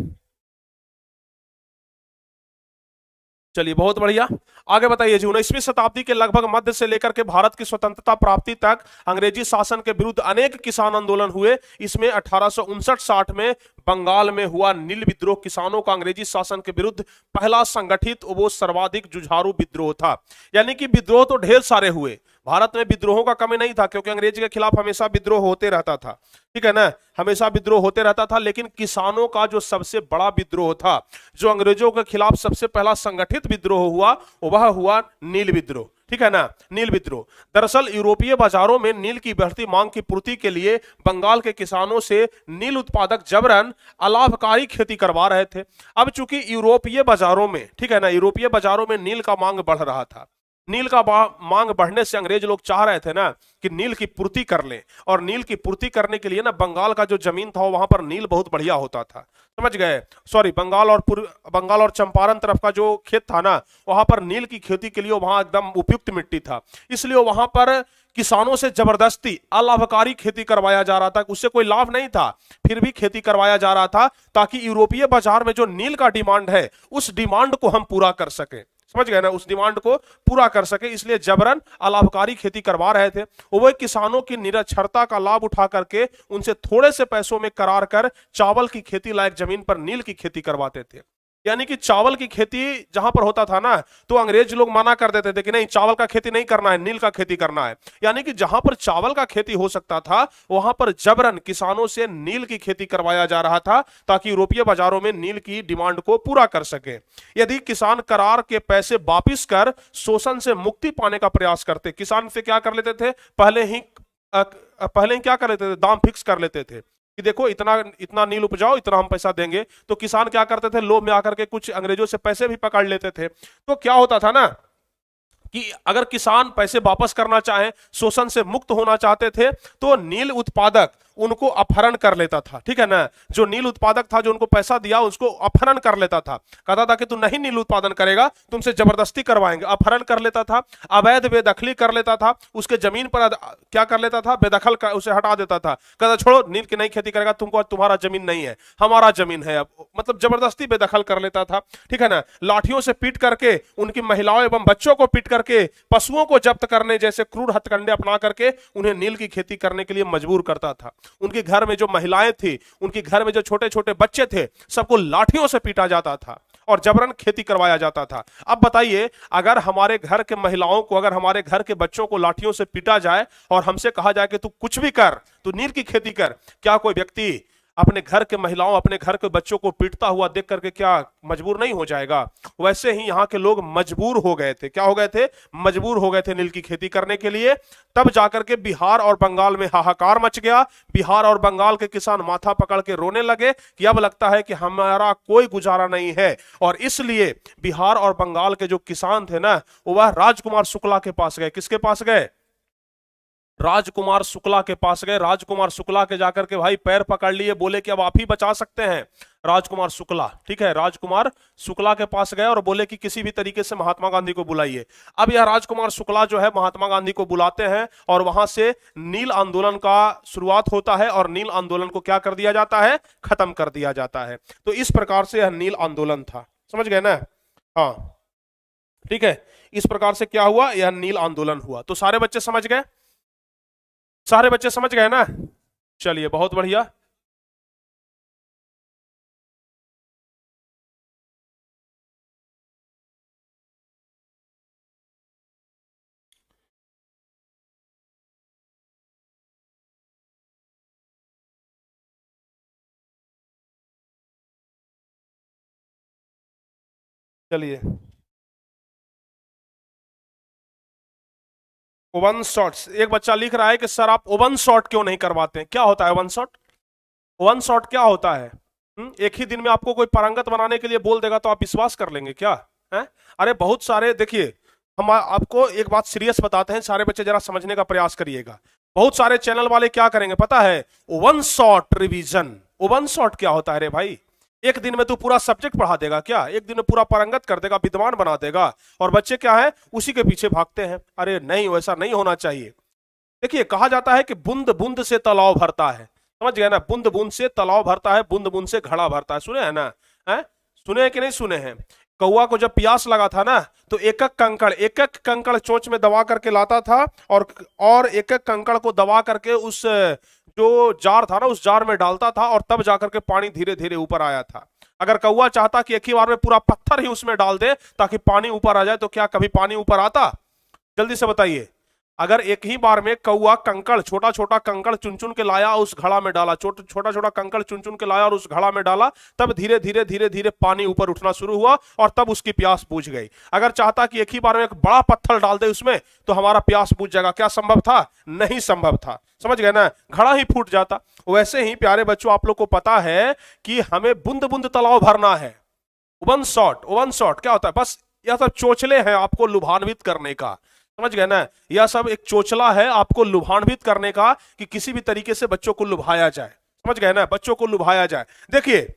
चलिए बहुत बढ़िया, आगे बताइए जी। 19वीं शताब्दी के लगभग मध्य से लेकर के भारत की स्वतंत्रता प्राप्ति तक अंग्रेजी शासन के विरुद्ध अनेक किसान आंदोलन हुए। इसमें 1859-60 में बंगाल में हुआ नील विद्रोह किसानों का अंग्रेजी शासन के विरुद्ध पहला संगठित वो सर्वाधिक जुझारू विद्रोह था। यानी कि विद्रोह तो ढेर सारे हुए, भारत में विद्रोहों का कमी नहीं था, क्योंकि अंग्रेज के खिलाफ हमेशा विद्रोह होते रहता था, ठीक है ना, हमेशा विद्रोह होते रहता था। लेकिन किसानों का जो सबसे बड़ा विद्रोह था, जो अंग्रेजों के खिलाफ सबसे पहला संगठित विद्रोह हुआ, वह हुआ नील विद्रोह, ठीक है ना, नील विद्रोह। दरअसल यूरोपीय बाजारों में नील की बढ़ती मांग की पूर्ति के लिए बंगाल के किसानों से नील उत्पादक जबरन अलाभकारी खेती करवा रहे थे। अब चूंकि यूरोपीय बाजारों में, ठीक है ना, यूरोपीय बाजारों में नील का मांग बढ़ रहा था, नील का मांग बढ़ने से अंग्रेज लोग चाह रहे थे ना कि नील की पूर्ति कर लें। और नील की पूर्ति करने के लिए ना बंगाल का जो जमीन था वहां पर नील बहुत बढ़िया होता था, समझ गए। सॉरी, बंगाल और चंपारण तरफ का जो खेत था ना, वहां पर नील की खेती के लिए वहां एकदम उपयुक्त मिट्टी था। इसलिए वहां पर किसानों से जबरदस्ती अलाभकारी खेती करवाया जा रहा था, उससे कोई लाभ नहीं था, फिर भी खेती करवाया जा रहा था, ताकि यूरोपीय बाजार में जो नील का डिमांड है उस डिमांड को हम पूरा कर सके, समझ गए ना, उस डिमांड को पूरा कर सके। इसलिए जबरन अलाभकारी खेती करवा रहे थे। वो किसानों की निरक्षरता का लाभ उठा करके उनसे थोड़े से पैसों में करार कर चावल की खेती लायक जमीन पर नील की खेती करवाते थे। यानी कि चावल की खेती जहां पर होता था ना, तो अंग्रेज लोग मना कर देते थे कि नहीं, चावल का खेती नहीं करना है, नील का खेती करना है। यानी कि जहां पर चावल का खेती हो सकता था वहां पर जबरन किसानों से नील की खेती करवाया जा रहा था, ताकि यूरोपीय बाजारों में नील की डिमांड को पूरा कर सके। यदि किसान करार के पैसे वापिस कर शोषण से मुक्ति पाने का प्रयास करते, किसान से क्या कर लेते थे, पहले ही क्या कर लेते थे, दाम फिक्स कर लेते थे कि देखो इतना इतना नील उपजाओ, इतना हम पैसा देंगे। तो किसान क्या करते थे, लोभ में आकर के कुछ अंग्रेजों से पैसे भी पकड़ लेते थे। तो क्या होता था ना कि अगर किसान पैसे वापस करना चाहे, शोषण से मुक्त होना चाहते थे, तो नील उत्पादक उनको अपहरण कर लेता था, ठीक है ना। जो नील उत्पादक था, जो उनको पैसा दिया, उसको अपहरण कर लेता था, कहता था कि तू नहीं नील उत्पादन करेगा, तुमसे जबरदस्ती करवाएंगे, अपहरण कर लेता था, अवैध बेदखली कर लेता था, उसके जमीन पर क्या कर लेता था, बेदखल कर उसे हटा देता था, कहता छोड़ो नील की नहीं खेती करेगा, तुमको तुम्हारा जमीन नहीं है, हमारा जमीन है अब, मतलब जबरदस्ती बेदखल कर लेता था, ठीक है ना। लाठियों से पीट करके, उनकी महिलाओं एवं बच्चों को पीट करके, पशुओं को जब्त करने जैसे क्रूर हथकंडे अपना करके उन्हें नील की खेती करने के लिए मजबूर करता था। उनके घर में जो महिलाएं थी, उनके घर में जो छोटे छोटे बच्चे थे, सबको लाठियों से पीटा जाता था और जबरन खेती करवाया जाता था। अब बताइए, अगर हमारे घर के महिलाओं को, अगर हमारे घर के बच्चों को लाठियों से पीटा जाए और हमसे कहा जाए कि तू कुछ भी कर, तू नील की खेती कर, क्या कोई व्यक्ति अपने घर के महिलाओं, अपने घर के बच्चों को पीटता हुआ देख करके क्या मजबूर नहीं हो जाएगा? वैसे ही यहाँ के लोग मजबूर हो गए थे। क्या हो गए थे? मजबूर हो गए थे नील की खेती करने के लिए। तब जाकर के बिहार और बंगाल में हाहाकार मच गया। बिहार और बंगाल के किसान माथा पकड़ के रोने लगे कि अब लगता है कि हमारा कोई गुजारा नहीं है। और इसलिए बिहार और बंगाल के जो किसान थे ना, वह राजकुमार शुक्ला के पास गए। किसके पास गए? राजकुमार शुक्ला के पास गए। राजकुमार शुक्ला के जाकर के भाई पैर पकड़ लिए, बोले कि अब आप ही बचा सकते हैं। राजकुमार शुक्ला, ठीक है, राजकुमार शुक्ला के पास गए और बोले कि किसी भी तरीके से महात्मा गांधी को बुलाइए। अब यह राजकुमार शुक्ला जो है महात्मा गांधी को बुलाते हैं और वहां से नील आंदोलन का शुरुआत होता है और नील आंदोलन को क्या कर दिया जाता है? खत्म कर दिया जाता है। तो इस प्रकार से यह नील आंदोलन था, समझ गए ना? हाँ, ठीक है, इस प्रकार से क्या हुआ? यह नील आंदोलन हुआ। तो सारे बच्चे समझ गए? सारे बच्चे समझ गए ना? चलिए बहुत बढ़िया। चलिए, ओवन शॉट्स, एक बच्चा लिख रहा है कि सर आप ओवन शॉट क्यों नहीं करवाते हैं? क्या होता है ओवन शॉट? ओवन शॉट क्या होता है? एक ही दिन में आपको कोई पारंगत बनाने के लिए बोल देगा तो आप विश्वास कर लेंगे क्या? है? अरे बहुत सारे, देखिए हम आपको एक बात सीरियस बताते हैं, सारे बच्चे जरा समझने का प्रयास करिएगा। बहुत सारे चैनल वाले क्या करेंगे पता है? Oven shot revision. Oven shot क्या होता है रे भाई? एक दिन में तू पूरा सब्जेक्ट पढ़ा देगा क्या? एक दिन में पूरा पारंगत कर देगा, विद्वान बना देगा, और बच्चे क्या है उसी के पीछे भागते हैं। अरे नहीं, वैसा नहीं होना चाहिए। देखिए कहा जाता है कि बूंद बूंद से तालाब भरता है, समझ गए ना? बूंद बूंद से तालाब भरता है, बूंद बूंद से घड़ा भरता है। सुने हैं ना? है? सुने हैं कि नहीं सुने हैं? कौआ को जब प्यास लगा था ना, तो एक एक कंकड़ चोंच में दबा करके लाता था, और एक एक कंकड़ को दबा करके उस जो जार था ना उस जार में डालता था, और तब जाकर के पानी धीरे धीरे ऊपर आया था। अगर कौआ चाहता कि एक ही बार में पूरा पत्थर ही उसमें डाल दे ताकि पानी ऊपर आ जाए, तो क्या कभी पानी ऊपर आता? जल्दी से बताइए। अगर एक ही बार में कौआ कंकड़, छोटा छोटा कंकड़ चुन चुन के लाया, उस घड़ा में डाला, छोटा छोटा कंकड़ चुन चुन के लाया और उस घड़ा में डाला, तब धीरे धीरे धीरे धीरे पानी ऊपर उठना शुरू हुआ, और तब उसकी प्यास बुझ गई। अगर चाहता कि एक ही बार में एक बड़ा पत्थर डाल दे उसमें तो हमारा प्यास बुझ जाएगा, क्या संभव था? नहीं संभव था। समझ गए ना? घड़ा ही फूट जाता। वैसे ही प्यारे बच्चों, आप लोग को पता है कि हमें बूंद बूंद तालाब भरना है। ओवन शॉट, ओवन शॉट क्या होता है? बस यह सब चोचले हैं आपको लुभान्वित करने का। समझ गए ना? यह सब एक चोचला है आपको लुभान्वित करने का, कि किसी भी तरीके से बच्चों को लुभाया जाए। समझ गए ना? बच्चों को लुभाया जाए। देखिए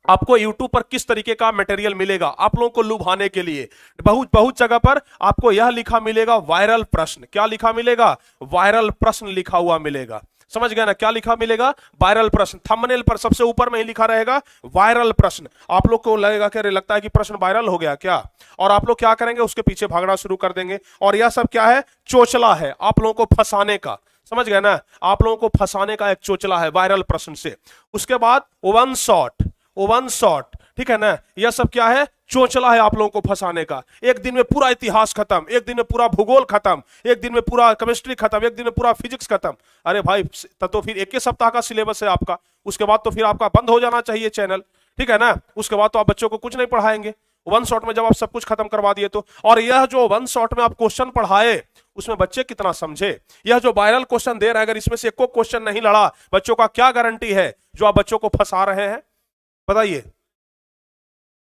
आपको YouTube पर किस तरीके का मटेरियल मिलेगा आप लोगों को लुभाने के लिए। बहुत बहुत जगह पर आपको यह लिखा मिलेगा वायरल प्रश्न। क्या लिखा मिलेगा? वायरल प्रश्न लिखा हुआ मिलेगा। समझ गए ना? क्या लिखा मिलेगा? वायरल प्रश्न। थंबनेल पर सबसे ऊपर में ही लिखा रहेगा वायरल प्रश्न। आप लोग को लगेगा कि अरे लगता है कि प्रश्न वायरल हो गया क्या, और आप लोग क्या करेंगे? उसके पीछे भागना शुरू कर देंगे। और यह सब क्या है? चोचला है आप लोगों को फंसाने का। समझ गए ना? आप लोगों को फंसाने का एक चोचला है वायरल प्रश्न से। उसके बाद ओवन शॉट, ओवन शॉट, ठीक है ना? यह सब क्या है? चोचला है आप लोगों को फंसाने का। एक दिन में पूरा इतिहास खत्म, एक दिन में पूरा भूगोल खत्म, एक दिन में पूरा केमिस्ट्री खत्म, एक दिन में पूरा फिजिक्स खत्म। अरे भाई तो फिर एक ही सप्ताह का सिलेबस है आपका, उसके बाद तो फिर आपका बंद हो जाना चाहिए चैनल, ठीक है ना? उसके बाद तो आप बच्चों को कुछ नहीं पढ़ाएंगे। वन शॉट में जब आप सब कुछ खत्म करवा दिए तो। और यह जो वन शॉट में आप क्वेश्चन पढ़ाए उसमें बच्चे कितना समझे? यह जो वायरल क्वेश्चन दे रहा है, अगर इसमें से एको क्वेश्चन नहीं लड़ा, बच्चों का क्या गारंटी है जो आप बच्चों को फंसा रहे हैं? बताइए।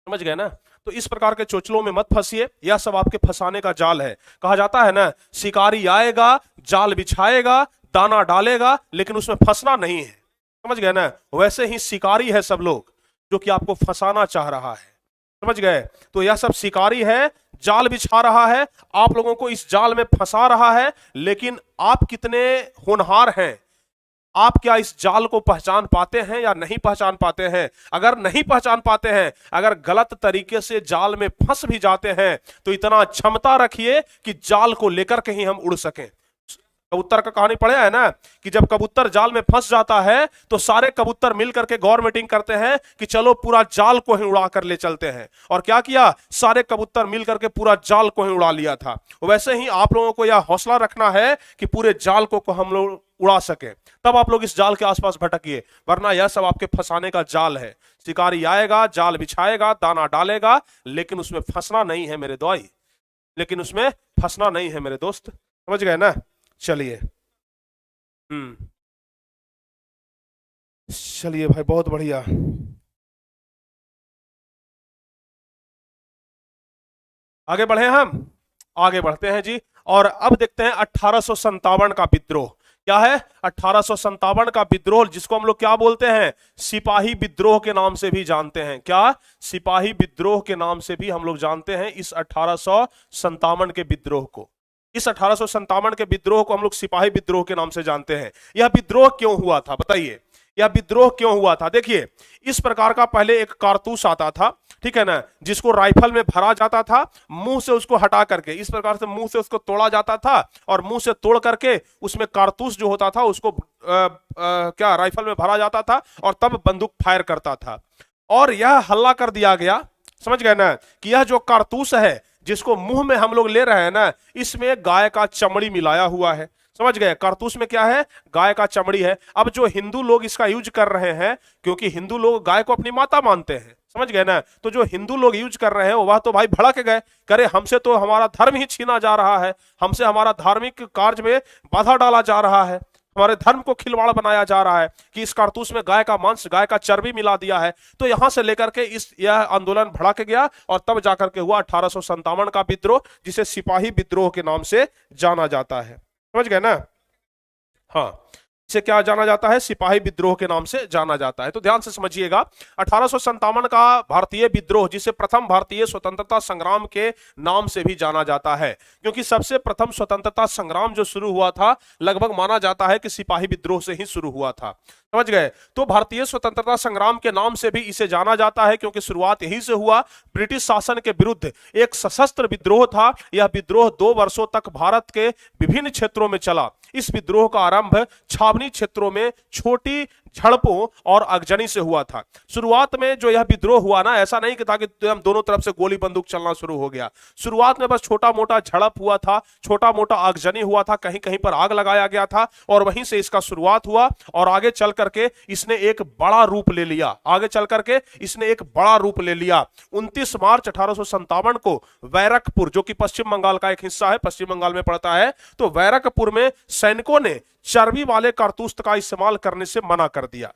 समझ गए ना? तो इस प्रकार के चोचलों में मत फंसिए, यह सब आपके फंसाने का जाल है। कहा जाता है ना, शिकारी आएगा, जाल बिछाएगा, दाना डालेगा, लेकिन उसमें फंसना नहीं है। समझ गए ना? वैसे ही शिकारी है सब लोग जो कि आपको फंसाना चाह रहा है। समझ गए? तो यह सब शिकारी है, जाल बिछा रहा है, आप लोगों को इस जाल में फंसा रहा है। लेकिन आप कितने होनहार हैं? आप क्या इस जाल को पहचान पाते हैं या नहीं पहचान पाते हैं? अगर नहीं पहचान पाते हैं, अगर गलत तरीके से जाल में फंस भी जाते हैं, तो इतना क्षमता रखिए कि जाल को लेकर कहीं हम उड़ सकें। कबूतर का कहानी पढ़ा है ना, कि जब कबूतर जाल में फंस जाता है तो सारे कबूतर मिल करके गौर मीटिंग करते हैं कि चलो पूरा जाल को ही उड़ा कर ले चलते हैं। और क्या किया? सारे कबूतर मिल करके पूरा जाल को ही उड़ा लिया था। वैसे ही आप लोगों को यह हौसला रखना है कि पूरे जाल को हम लोग उड़ा सके, तब आप लोग इस जाल के आसपास भटकिए, वरना यह सब आपके फंसाने का जाल है। शिकारी आएगा, जाल बिछाएगा, दाना डालेगा, लेकिन उसमें फंसना नहीं है मेरे दोई, लेकिन उसमें फंसना नहीं है मेरे दोस्त। समझ गए ना? चलिए, चलिए भाई बहुत बढ़िया। आगे बढ़े हम, आगे बढ़ते हैं जी। और अब देखते हैं 1857 का विद्रोह। क्या है? 1857 का विद्रोह, जिसको हम लोग क्या बोलते हैं? सिपाही विद्रोह के नाम से भी जानते हैं। क्या? सिपाही विद्रोह के नाम से भी हम लोग जानते हैं इस 1857 के विद्रोह को। इस 1857 के विद्रोह को हम लोग सिपाही विद्रोह के नाम से जानते हैं। यह विद्रोह क्यों हुआ था बताइए? यह विद्रोह क्यों हुआ था? देखिए, इस प्रकार का पहले एक कारतूस आता था, ठीक है ना, जिसको राइफल में भरा जाता था, मुंह से उसको हटा करके इस प्रकार से मुंह से उसको तोड़ा जाता था, और मुंह से तोड़ करके उसमें कारतूस जो होता था उसको क्या राइफल में भरा जाता था, और तब बंदूक फायर करता था। और यह हल्ला कर दिया गया, समझ गए ना, कि यह जो कारतूस है जिसको मुंह में हम लोग ले रहे हैं ना, इसमें गाय का चमड़ी मिलाया हुआ है। समझ गए, कारतूस में क्या है? गाय का चमड़ी है। अब जो हिंदू लोग इसका यूज कर रहे हैं, क्योंकि हिंदू लोग गाय को अपनी माता मानते हैं, समझ गए ना, तो जो हिंदू लोग यूज कर रहे हैं वह तो भाई भड़क गए, करे हमसे तो हमारा धर्म ही छीना जा रहा है, हमसे हमारा धार्मिक कार्य में बाधा डाला जा रहा है, हमारे धर्म को खिलवाड़ बनाया जा रहा है कि इस कारतूस में गाय का मांस, गाय का चर्बी मिला दिया है। तो यहां से लेकर के यह आंदोलन भड़क गया, और तब जाकर के हुआ 1857 का विद्रोह, जिसे सिपाही विद्रोह के नाम से जाना जाता है। समझ गए ना? हाँ, इसे क्या जाना जाता है? सिपाही विद्रोह के नाम से जाना जाता है। तो ध्यान से समझिएगा, 1857 का भारतीय विद्रोह, जिसे प्रथम भारतीय स्वतंत्रता संग्राम के नाम से भी जाना जाता है, क्योंकि सबसे प्रथम स्वतंत्रता संग्राम जो शुरू हुआ था, लगभग माना जाता है कि सिपाही विद्रोह से ही शुरू हुआ था। समझ गए? तो भारतीय स्वतंत्रता संग्राम के नाम से भी इसे जाना जाता है, क्योंकि शुरुआत यहीं से हुआ। ब्रिटिश शासन के विरुद्ध एक सशस्त्र विद्रोह था। यह विद्रोह 2 वर्षों तक भारत के विभिन्न क्षेत्रों में चला। इस विद्रोह का आरंभ छावनी क्षेत्रों में छोटी झड़पों और अगजनी से हुआ था। शुरुआत में जो यह विद्रोह हुआ ना, ऐसा नहीं कि था कि दोनों तरफ से गोली बंदूक चलना शुरू हो गया। शुरुआत में बस छोटा मोटा झड़प हुआ था, छोटा मोटा आगजनी हुआ था, कहीं कहीं पर आग लगाया गया था, और वहीं से इसका शुरुआत हुआ। और आगे चल करके इसने एक बड़ा रूप ले लिया, आगे चल करके इसने एक बड़ा रूप ले लिया। 29 मार्च 1857 को बैरकपुर, जो कि पश्चिम बंगाल का एक हिस्सा है, पश्चिम बंगाल में पड़ता है, तो बैरकपुर में सैनिकों ने चर्बी वाले कारतूस का इस्तेमाल करने से मना कर दिया।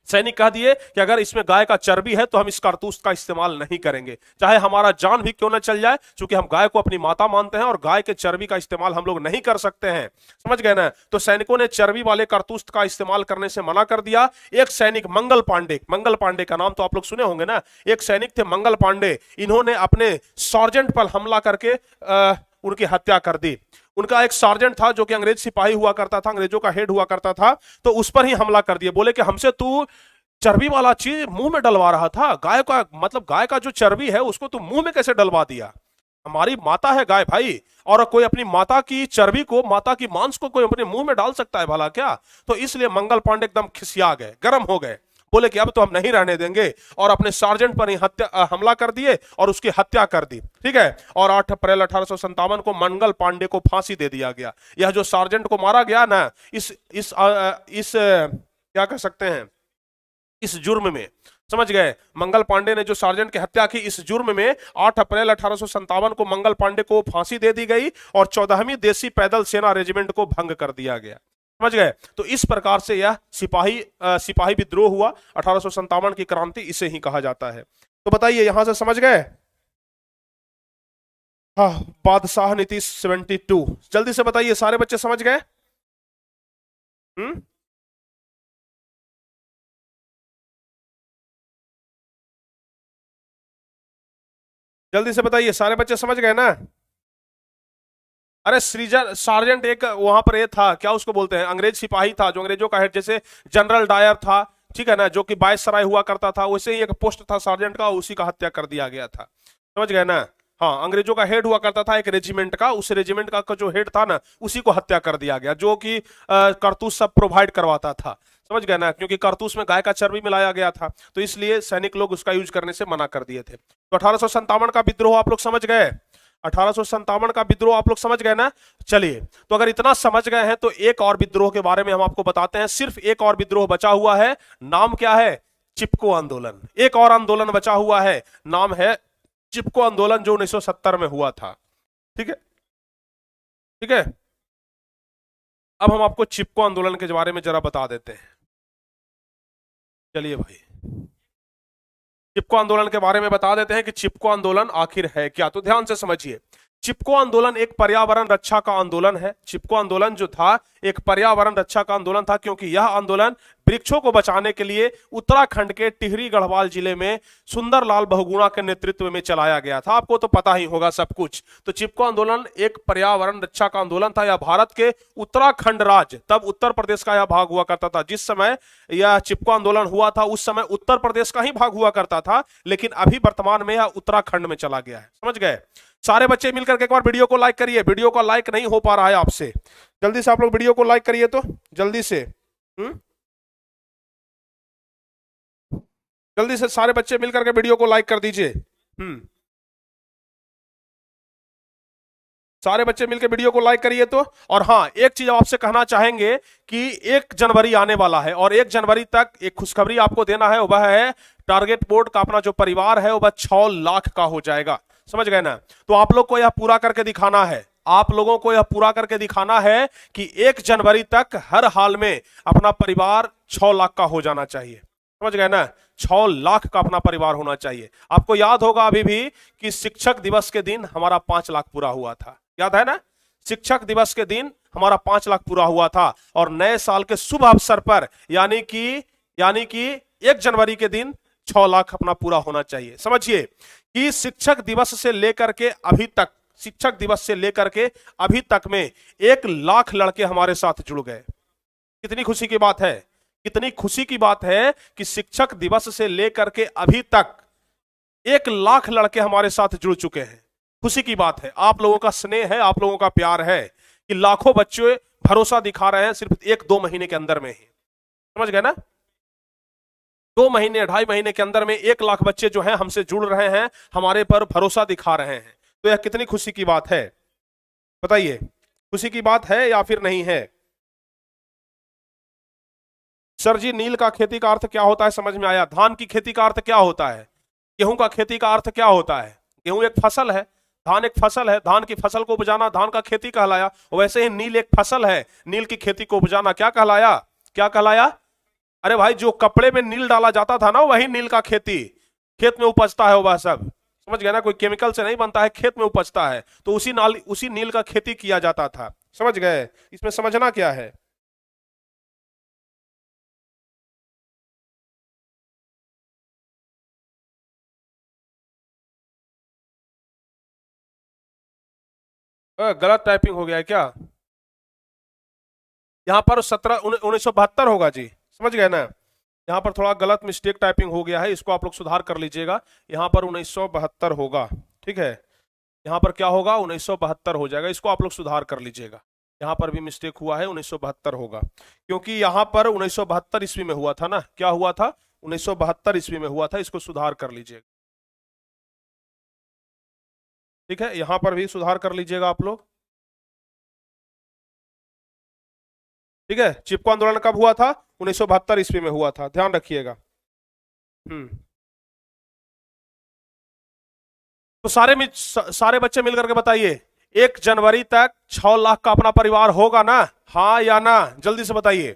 सैनिक कह दिए कि अगर इसमें गाय का चर्बी है तो हम इस कारतूस का इस्तेमाल नहीं करेंगे, चाहे हमारा जान भी क्यों न चल जाए, क्योंकि हम गाय को अपनी माता मानते हैं और गाय के चर्बी का इस्तेमाल हम लोग नहीं कर सकते हैं। समझ गए ना? तो सैनिकों ने चर्बी वाले कारतूस का इस्तेमाल करने से मना कर दिया। एक सैनिक मंगल पांडे, मंगल पांडे का नाम तो आप लोग सुने होंगे ना, एक सैनिक थे मंगल पांडे, इन्होंने अपने सार्जेंट पर हमला करके उनकी हत्या कर दी। उनका एक सार्जेंट था जो कि अंग्रेज सिपाही हुआ करता था, अंग्रेजों का हेड हुआ करता था, तो उस पर ही हमला कर दिया। बोले कि हमसे तू चर्बी वाला चीज मुंह में डलवा रहा था, गाय का मतलब गाय का जो चर्बी है उसको तू मुंह में कैसे डलवा दिया? हमारी माता है गाय भाई, और कोई अपनी माता की चर्बी को, माता की मांस को कोई अपने मुंह में डाल सकता है भला क्या? तो इसलिए मंगल पांडे एकदम खिसिया गए, गर्म हो गए, बोले कि अब तो हम नहीं रहने देंगे, और अपने सार्जेंट पर ही हमला कर दिए और उसकी हत्या कर दी। ठीक है, और 8 अप्रैल 1857 को मंगल पांडे को फांसी दे दिया गया। यह जो सार्जेंट को मारा गया ना, इस क्या कह सकते हैं, इस जुर्म में, समझ गए, मंगल पांडे ने जो सार्जेंट की हत्या की, इस जुर्म में 8 अप्रैल 1857 को मंगल पांडे को फांसी दे दी गई, और 14वीं देसी पैदल सेना रेजिमेंट को भंग कर दिया गया। समझ गए? तो इस प्रकार से यह सिपाही विद्रोह हुआ। 1857 की क्रांति इसे ही कहा जाता है। तो बताइए, यहां से समझ गए? हाँ, बादशाह नीति 72, जल्दी से बताइए, सारे बच्चे समझ गए? हम्म, जल्दी से बताइए, सारे बच्चे समझ गए ना? अरे सृजन सार्जेंट एक वहां पर ये था, क्या उसको बोलते हैं, अंग्रेज सिपाही था, जो अंग्रेजों का हेड, जैसे जनरल डायर था, ठीक है ना, जो कि वायसराय हुआ करता था, वैसे ही एक पोस्ट था सार्जेंट का, उसी का हत्या कर दिया गया था। समझ गए ना? हाँ, अंग्रेजों का हेड हुआ करता था एक रेजिमेंट का, उस रेजिमेंट का जो हेड था ना, उसी को हत्या कर दिया गया, जो कि कारतूस सब प्रोवाइड करवाता था। समझ गए ना? क्योंकि कारतूस में गाय का चर्बी मिलाया गया था, तो इसलिए सैनिक लोग उसका यूज करने से मना कर दिए थे। तो 1857 का विद्रोह आप लोग समझ गए? 1857 का विद्रोह आप लोग समझ गए ना? चलिए, तो अगर इतना समझ गए हैं तो एक और विद्रोह के बारे में हम आपको बताते हैं। सिर्फ एक और विद्रोह बचा हुआ है, नाम क्या है? चिपको आंदोलन। एक और आंदोलन बचा हुआ है, नाम है चिपको आंदोलन, जो 1970 में हुआ था। ठीक है, ठीक है। अब हम आपको चिपको आंदोलन के बारे में जरा बता देते हैं। चलिए भाई, चिपको आंदोलन के बारे में बता देते हैं कि चिपको आंदोलन आखिर है क्या। तो ध्यान से समझिए, चिपको आंदोलन एक पर्यावरण रक्षा का आंदोलन है। चिपको आंदोलन जो था एक पर्यावरण रक्षा का आंदोलन था, क्योंकि यह आंदोलन वृक्षों को बचाने के लिए उत्तराखंड के टिहरी गढ़वाल जिले में सुंदरलाल बहुगुणा के नेतृत्व में चलाया गया था। आपको तो पता ही होगा सब कुछ। तो चिपको आंदोलन एक पर्यावरण रक्षा का आंदोलन था। यह भारत के उत्तराखंड राज्य, तब उत्तर प्रदेश का यह भाग हुआ करता था। जिस समय यह चिपको आंदोलन हुआ था उस समय उत्तर प्रदेश का ही भाग हुआ करता था, लेकिन अभी वर्तमान में यह उत्तराखंड में चला गया है। समझ गए? सारे बच्चे मिलकर के एक बार वीडियो को लाइक करिए। वीडियो को लाइक नहीं हो पा रहा है आपसे, जल्दी से आप लोग वीडियो को लाइक करिए तो जल्दी से। जल्दी से सारे बच्चे मिलकर के वीडियो को लाइक कर दीजिए। सारे बच्चे मिलकर वीडियो को लाइक करिए तो। और हाँ, एक चीज आपसे कहना चाहेंगे कि 1 जनवरी आने वाला है और 1 जनवरी तक एक खुशखबरी आपको देना है। वह है टारगेट बोर्ड का अपना जो परिवार है वह 6 लाख का हो जाएगा। समझ गए ना? तो आप लोग को यह पूरा करके दिखाना है। आप लोगों को यह पूरा करके दिखाना है कि 1 जनवरी तक हर हाल में अपना परिवार 6 लाख का हो जाना चाहिए। समझ गए ना? 6 लाख का अपना परिवार होना चाहिए। आपको याद होगा अभी भी कि शिक्षक दिवस के दिन हमारा 5 लाख पूरा हुआ था। याद है ना? शिक्षक दिवस के दिन हमारा 5 लाख पूरा हुआ था। और नए साल के शुभ अवसर पर यानी कि 1 जनवरी के दिन 6 लाख अपना पूरा होना चाहिए। समझिए कि शिक्षक दिवस से लेकर के अभी तक में 1 लाख लड़के हमारे साथ जुड़ गए। कितनी खुशी की बात है, कितनी खुशी की बात है कि शिक्षक दिवस से लेकर के अभी तक 1 लाख लड़के हमारे साथ जुड़ चुके हैं। खुशी की बात है। आप लोगों का स्नेह है, आप लोगों का प्यार है कि लाखों बच्चे भरोसा दिखा रहे हैं सिर्फ 1-2 महीने के अंदर में ही। समझ गए ना? 2 महीने 2.5 महीने के अंदर में 1 लाख बच्चे जो हैं हमसे जुड़ रहे हैं, हमारे पर भरोसा दिखा रहे हैं। तो यह कितनी खुशी की बात है, बताइए? खुशी की बात है या फिर नहीं है? सर जी, नील का खेती का अर्थ क्या होता है? समझ में आया। धान की खेती का अर्थ क्या होता है? गेहूं का खेती का अर्थ क्या होता है? गेहूं एक फसल है, धान एक फसल है। धान की फसल को उपजाना धान का खेती कहलाया। वैसे ही नील एक फसल है, नील की खेती को उपजाना क्या कहलाया? क्या कहलाया? अरे भाई, जो कपड़े में नील डाला जाता था ना, वही नील का खेती। खेत में उपजता है वह सब। समझ गए ना? कोई केमिकल से नहीं बनता है, खेत में उपजता है। तो उसी नील का खेती किया जाता था। समझ गए? इसमें समझना क्या है? गलत टाइपिंग हो गया है क्या? यहाँ पर 1972 होगा जी। समझ गए ना? यहाँ पर थोड़ा गलत मिस्टेक टाइपिंग हो गया है, इसको आप लोग सुधार कर लीजिएगा। यहाँ पर 1972 होगा, ठीक है? यहाँ पर क्या होगा? 1972 हो जाएगा। इसको आप लोग सुधार कर लीजिएगा। यहाँ पर भी मिस्टेक हुआ है, 1972 होगा, क्योंकि यहाँ पर 1972 ईस्वी में हुआ था ना। क्या हुआ था? 1972 ईस्वी में हुआ था। इसको सुधार कर लीजिएगा, ठीक है? यहाँ पर भी सुधार कर लीजिएगा आप लोग, ठीक है? चिपको आंदोलन कब हुआ था? 1972 ईस्वी में हुआ था, ध्यान रखिएगा। तो सारे बच्चे मिलकर के बताइए, 1 जनवरी तक 6 लाख का अपना परिवार होगा ना? हाँ या ना? जल्दी से बताइए।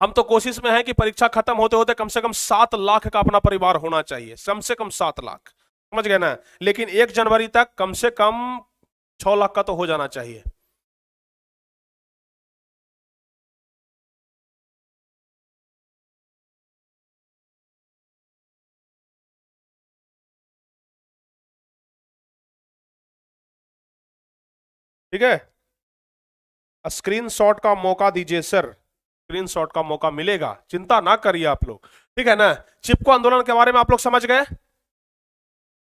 हम तो कोशिश में है कि परीक्षा खत्म होते होते कम से कम 7 लाख का अपना परिवार होना चाहिए, कम से कम 7 लाख। समझ गए ना? लेकिन 1 जनवरी तक कम से कम 6 लाख का तो हो जाना चाहिए। ठीक है? स्क्रीनशॉट का मौका दीजिए सर, स्क्रीनशॉट का मौका मिलेगा, चिंता ना करिए आप लोग, ठीक है ना? चिपको आंदोलन के बारे में आप लोग समझ गए?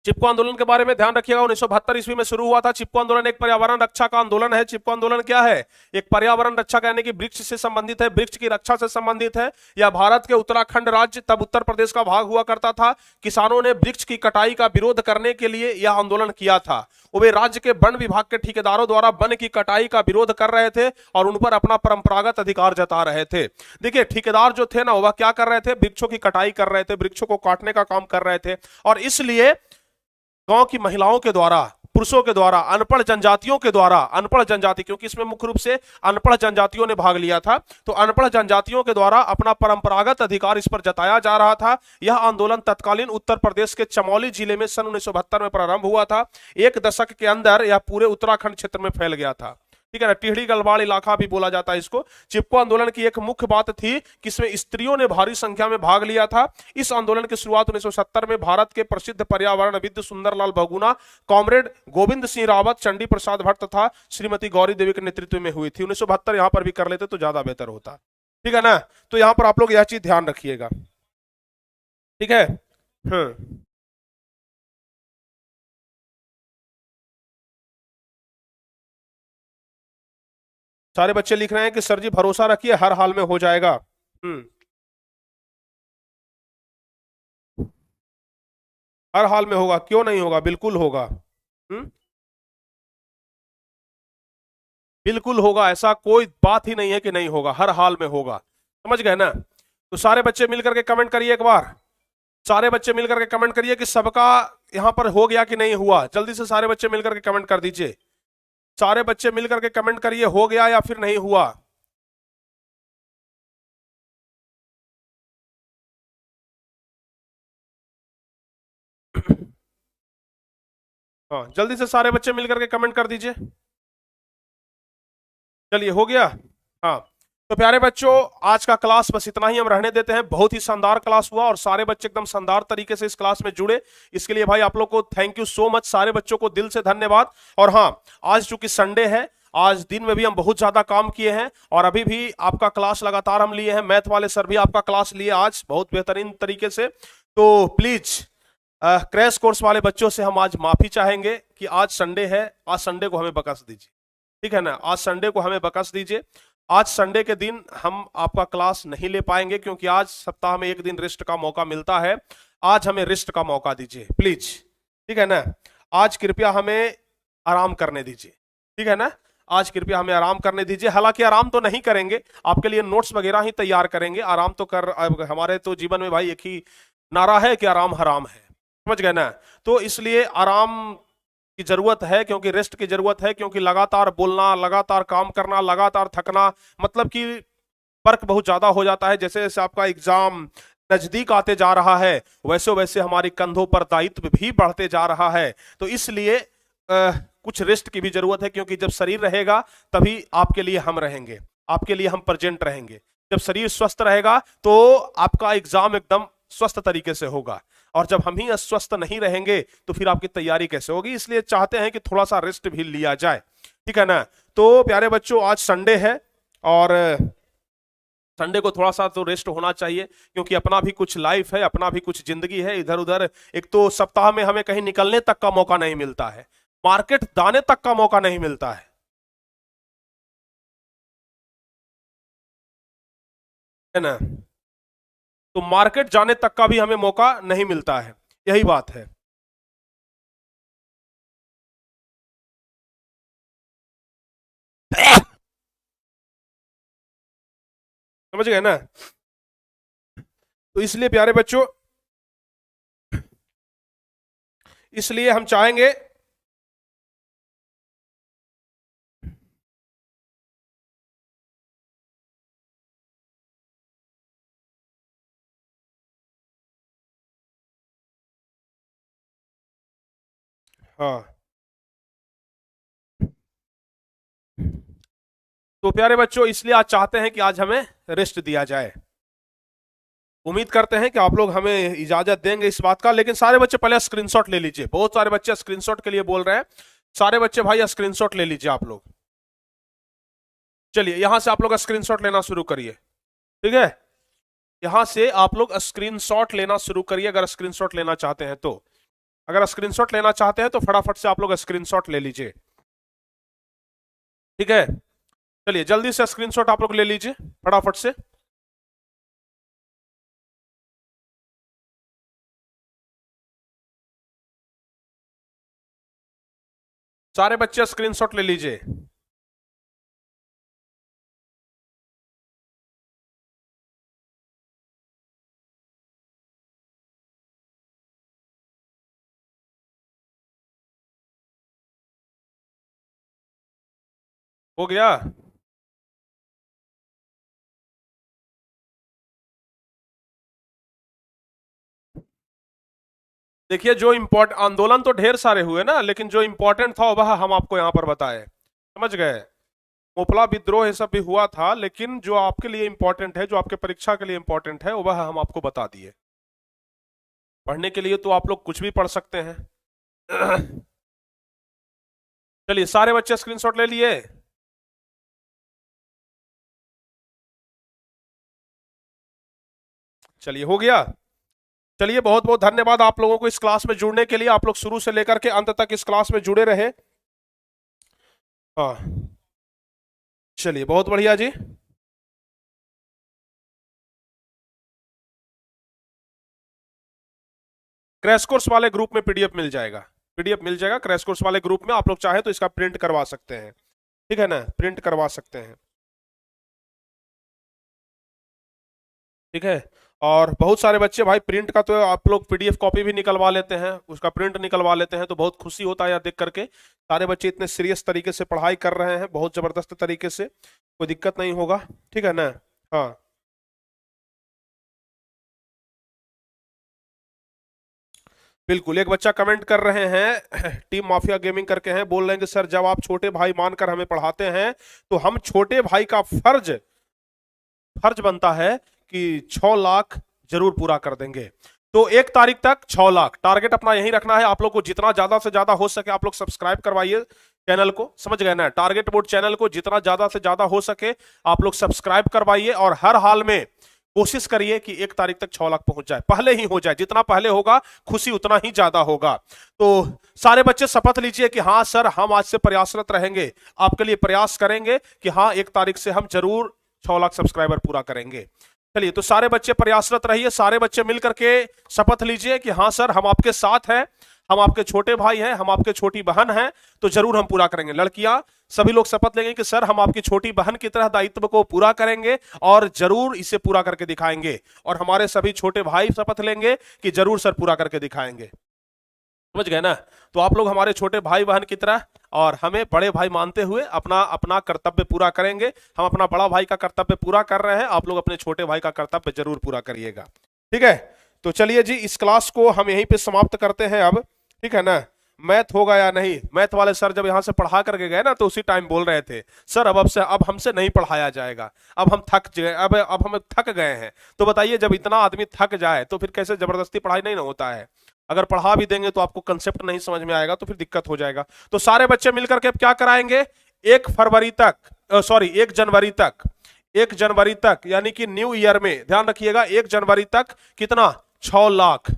चिपको आंदोलन के बारे में ध्यान रखिएगा। 1972 ईस्वी में शुरू हुआ था। चिपको आंदोलन एक पर्यावरण रक्षा का आंदोलन है। चिपको आंदोलन क्या है? एक पर्यावरण रक्षा का, यानी कि वृक्ष से संबंधित है, वृक्ष की रक्षा से संबंधित है। यह भारत के उत्तराखंड राज्य, तब उत्तर प्रदेश का भाग हुआ करता था। किसानों ने वृक्ष की कटाई का विरोध करने के लिए यह आंदोलन किया था। वे राज्य के वन विभाग के ठेकेदारों द्वारा वन की कटाई का विरोध कर रहे थे और उन पर अपना परंपरागत अधिकार जता रहे थे। देखिए, ठेकेदार जो थे ना, वह क्या कर रहे थे? वृक्षों की कटाई कर रहे थे, वृक्षों को काटने का काम कर रहे थे। और इसलिए गांव की महिलाओं के द्वारा पुरुषों के द्वारा, अनपढ़ जनजातियों के द्वारा, अनपढ़ जनजाति, क्योंकि इसमें मुख्य रूप से अनपढ़ जनजातियों ने भाग लिया था, तो अनपढ़ जनजातियों के द्वारा अपना परंपरागत अधिकार इस पर जताया जा रहा था। यह आंदोलन तत्कालीन उत्तर प्रदेश के चमोली जिले में सन 1972 में प्रारंभ हुआ था। एक दशक के अंदर यह पूरे उत्तराखंड क्षेत्र में फैल गया था। ठीक है ना, टिहरी गलवाड़ इलाका भी बोला जाता है इसको। चिपको आंदोलन की एक मुख्य बात थी कि इसमें स्त्रियों ने भारी संख्या में भाग लिया था। इस आंदोलन की शुरुआत 1970 में भारत के प्रसिद्ध पर्यावरणविद सुंदरलाल बहुगुणा, कॉमरेड गोविंद सिंह रावत, चंडी प्रसाद भट्ट तथा श्रीमती गौरी देवी के नेतृत्व में हुई थी। 1972 यहां पर भी कर लेते तो ज्यादा बेहतर होता। ठीक है ना, तो यहां पर आप लोग यह चीज ध्यान रखिएगा। ठीक है। सारे बच्चे लिख रहे हैं कि सर जी भरोसा रखिए, हर हाल में हो जाएगा। हर हाल में होगा, क्यों नहीं होगा, बिल्कुल होगा। बिल्कुल होगा, ऐसा कोई बात ही नहीं है कि नहीं होगा, हर हाल में होगा। समझ गए ना? तो सारे बच्चे मिलकर के कमेंट करिए एक बार। सारे बच्चे मिलकर के कमेंट करिए कि सबका यहां पर हो गया कि नहीं हुआ। जल्दी से सारे बच्चे मिलकर के कमेंट कर दीजिए। सारे बच्चे मिलकर के कमेंट करिए, हो गया या फिर नहीं हुआ। हाँ, जल्दी से सारे बच्चे मिलकर के कमेंट कर दीजिए। चलिए, हो गया। हाँ, तो प्यारे बच्चों, आज का क्लास बस इतना ही हम रहने देते हैं। बहुत ही शानदार क्लास हुआ और सारे बच्चे एकदम शानदार तरीके से इस क्लास में जुड़े। इसके लिए भाई आप लोग को थैंक यू सो मच, सारे बच्चों को दिल से धन्यवाद। और हाँ, आज चूंकि संडे है, आज दिन में भी हम बहुत ज्यादा काम किए हैं और अभी भी आपका क्लास लगातार हम लिए हैं। मैथ वाले सर भी आपका क्लास लिए आज बहुत बेहतरीन तरीके से। तो प्लीज क्रैश कोर्स वाले बच्चों से हम आज माफी चाहेंगे कि आज संडे है, आज संडे को हमें बकस दीजिए। ठीक है ना, आज संडे को हमें बकस दीजिए। आज संडे के दिन हम आपका क्लास नहीं ले पाएंगे क्योंकि आज सप्ताह में एक दिन रेस्ट का मौका मिलता है। आज हमें रेस्ट का मौका दीजिए प्लीज। ठीक है ना, आज कृपया हमें आराम करने दीजिए। ठीक है ना, आज कृपया हमें आराम करने दीजिए। हालांकि आराम तो नहीं करेंगे, आपके लिए नोट्स वगैरह ही तैयार करेंगे। आराम तो कर, हमारे तो जीवन में भाई एक ही नारा है कि आराम हराम है। समझ गए ना? तो इसलिए आराम की जरूरत है, क्योंकि रेस्ट की जरूरत है, क्योंकि लगातार बोलना, लगातार काम करना, लगातार थकना, मतलब कि वर्क बहुत ज्यादा हो जाता है। जैसे जैसे आपका एग्जाम नजदीक आते जा रहा है, वैसे वैसे हमारी कंधों पर दायित्व भी बढ़ते जा रहा है। तो इसलिए कुछ रेस्ट की भी जरूरत है, क्योंकि जब शरीर रहेगा तभी आपके लिए हम रहेंगे, आपके लिए हम प्रेजेंट रहेंगे। जब शरीर स्वस्थ रहेगा तो आपका एग्जाम एकदम स्वस्थ तरीके से होगा, और जब हम ही अस्वस्थ नहीं रहेंगे तो फिर आपकी तैयारी कैसे होगी। इसलिए चाहते हैं कि थोड़ा सा रेस्ट भी लिया जाए। ठीक है ना? तो प्यारे बच्चों, आज संडे है और संडे को थोड़ा सा तो रेस्ट होना चाहिए, क्योंकि अपना भी कुछ लाइफ है, अपना भी कुछ जिंदगी है। इधर उधर एक तो सप्ताह में हमें कहीं निकलने तक का मौका नहीं मिलता है, मार्केट जाने तक का मौका नहीं मिलता है ना? तो मार्केट जाने तक का भी हमें मौका नहीं मिलता है, यही बात है। समझ गए ना? तो इसलिए प्यारे बच्चों, इसलिए हम चाहेंगे। हाँ, तो प्यारे बच्चों, इसलिए आज चाहते हैं कि आज हमें रेस्ट दिया जाए। उम्मीद करते हैं कि आप लोग हमें इजाजत देंगे इस बात का। लेकिन सारे बच्चे पहले स्क्रीनशॉट ले लीजिए। बहुत सारे बच्चे स्क्रीनशॉट के लिए बोल रहे हैं। सारे बच्चे भाई स्क्रीनशॉट ले लीजिए आप लोग। चलिए, यहां से आप लोग स्क्रीनशॉट लेना शुरू करिए। ठीक है, यहां से आप लोग स्क्रीनशॉट लेना शुरू करिए अगर स्क्रीनशॉट लेना चाहते हैं तो। अगर स्क्रीनशॉट लेना चाहते हैं तो फटाफट से आप लोग स्क्रीनशॉट ले लीजिए। ठीक है, चलिए जल्दी से स्क्रीनशॉट आप लोग ले लीजिए फटाफट से। सारे बच्चे स्क्रीनशॉट ले लीजिए। हो गया। देखिए जो इम्पोर्ट आंदोलन तो ढेर सारे हुए ना, लेकिन जो इम्पोर्टेंट था वह हम आपको यहाँ पर बताए, समझ गए। मोपला विद्रोह ये सब भी हुआ था, लेकिन जो आपके लिए इम्पोर्टेंट है, जो आपके परीक्षा के लिए इम्पोर्टेंट है, वह हम आपको बता दिए। पढ़ने के लिए तो आप लोग कुछ भी पढ़ सकते हैं। चलिए सारे बच्चे स्क्रीनशॉट ले लिए। चलिए हो गया। चलिए बहुत बहुत धन्यवाद आप लोगों को इस क्लास में जुड़ने के लिए। आप लोग शुरू से लेकर के अंत तक इस क्लास में जुड़े रहे। हाँ चलिए बहुत बढ़िया जी। क्रैश कोर्स वाले ग्रुप में पीडीएफ मिल जाएगा। पीडीएफ मिल जाएगा क्रैश कोर्स वाले ग्रुप में। आप लोग चाहे तो इसका प्रिंट करवा सकते हैं, ठीक है ना, प्रिंट करवा सकते हैं, ठीक है। और बहुत सारे बच्चे भाई प्रिंट का तो आप लोग पीडीएफ कॉपी भी निकलवा लेते हैं, उसका प्रिंट निकलवा लेते हैं, तो बहुत खुशी होता है यार देख करके। सारे बच्चे इतने सीरियस तरीके से पढ़ाई कर रहे हैं, बहुत जबरदस्त तरीके से, कोई दिक्कत नहीं होगा, ठीक है ना। हाँ बिल्कुल। एक बच्चा कमेंट कर रहे हैं टीम माफिया गेमिंग करके हैं, बोल रहे हैं कि सर जब आप छोटे भाई मानकर हमें पढ़ाते हैं तो हम छोटे भाई का फर्ज फर्ज बनता है कि 6 लाख जरूर पूरा कर देंगे। तो 1 तारीख तक 6 लाख टारगेट अपना यही रखना है। आप लोग को जितना ज्यादा से ज्यादा हो सके आप लोग सब्सक्राइब करवाइए चैनल को, समझ गए ना। टारगेट बोर्ड चैनल को जितना ज्यादा से ज्यादा हो सके आप लोग सब्सक्राइब करवाइए, और हर हाल में कोशिश करिए कि 1 तारीख तक 6 लाख पहुंच जाए, पहले ही हो जाए। जितना पहले होगा खुशी उतना ही ज्यादा होगा। तो सारे बच्चे शपथ लीजिए कि हाँ सर हम आज से प्रयासरत रहेंगे, आपके लिए प्रयास करेंगे कि हाँ 1 तारीख से हम जरूर 6 लाख सब्सक्राइबर पूरा करेंगे। चलिए तो सारे बच्चे प्रयासरत रहिए, सारे बच्चे मिलकर के शपथ लीजिए कि हाँ सर हम आपके साथ हैं, हम आपके छोटे भाई हैं, हम आपके छोटी बहन हैं, तो जरूर हम पूरा करेंगे। लड़कियां सभी लोग शपथ लेंगे कि सर हम आपकी छोटी बहन की तरह दायित्व को पूरा करेंगे और जरूर इसे पूरा करके दिखाएंगे। और हमारे सभी छोटे भाई शपथ लेंगे कि जरूर सर पूरा करके दिखाएंगे, समझ गए ना। तो आप लोग हमारे छोटे भाई बहन की तरह और हमें बड़े भाई मानते हुए अपना अपना कर्तव्य पूरा करेंगे। हम अपना बड़ा भाई का कर्तव्य पूरा कर रहे हैं, आप लोग अपने छोटे भाई का कर्तव्य जरूर पूरा करिएगा, ठीक है। तो चलिए जी इस क्लास को हम यहीं पे समाप्त करते हैं अब, ठीक है ना। मैथ होगा या नहीं, मैथ वाले सर जब यहां से पढ़ा करके गए ना तो उसी टाइम बोल रहे थे सर अब हमसे नहीं पढ़ाया जाएगा, अब हम थक गए, अब हम थक गए हैं। तो बताइए जब इतना आदमी थक जाए तो फिर कैसे जबरदस्ती पढ़ाई नहीं ना होता है। अगर पढ़ा भी देंगे तो आपको कंसेप्ट नहीं समझ में आएगा तो फिर दिक्कत हो जाएगा। तो सारे बच्चे मिलकर के अब क्या कराएंगे, 1 फरवरी तक सॉरी 1 जनवरी तक, 1 जनवरी तक यानी कि न्यू ईयर में, ध्यान रखिएगा 1 जनवरी तक कितना, 6 लाख,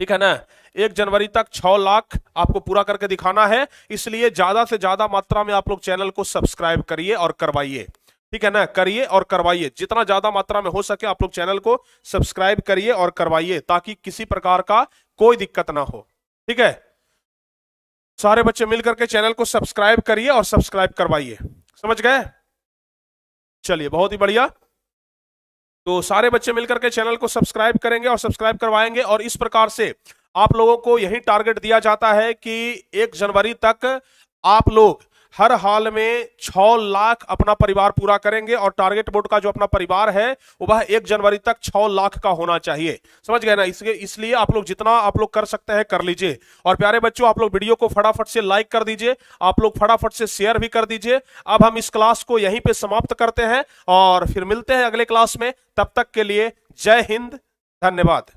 ठीक है ना। 1 जनवरी तक 6 लाख आपको पूरा करके दिखाना है, इसलिए ज्यादा से ज्यादा मात्रा में आप लोग चैनल को सब्सक्राइब करिए और करवाइए, ठीक है ना। करिए और करवाइए, जितना ज्यादा मात्रा में हो सके आप लोग चैनल को सब्सक्राइब करिए और करवाइए, ताकि किसी प्रकार का कोई दिक्कत ना हो, ठीक है। सारे बच्चे मिलकर के चैनल को सब्सक्राइब करिए और सब्सक्राइब करवाइए, समझ गए। चलिए बहुत ही बढ़िया। तो सारे बच्चे मिलकर के चैनल को सब्सक्राइब करेंगे और सब्सक्राइब करवाएंगे, और इस प्रकार से आप लोगों को यही टारगेट दिया जाता है कि 1 जनवरी तक आप लोग हर हाल में 6 लाख अपना परिवार पूरा करेंगे, और टारगेट बोर्ड का जो अपना परिवार है वह 1 जनवरी तक 6 लाख का होना चाहिए, समझ गए ना। इसलिए आप लोग जितना आप लोग कर सकते हैं कर लीजिए। और प्यारे बच्चों आप लोग वीडियो को फटाफट से लाइक कर दीजिए, आप लोग फटाफट से शेयर भी कर दीजिए। अब हम इस क्लास को यहीं पे समाप्त करते हैं और फिर मिलते हैं अगले क्लास में। तब तक के लिए जय हिंद, धन्यवाद।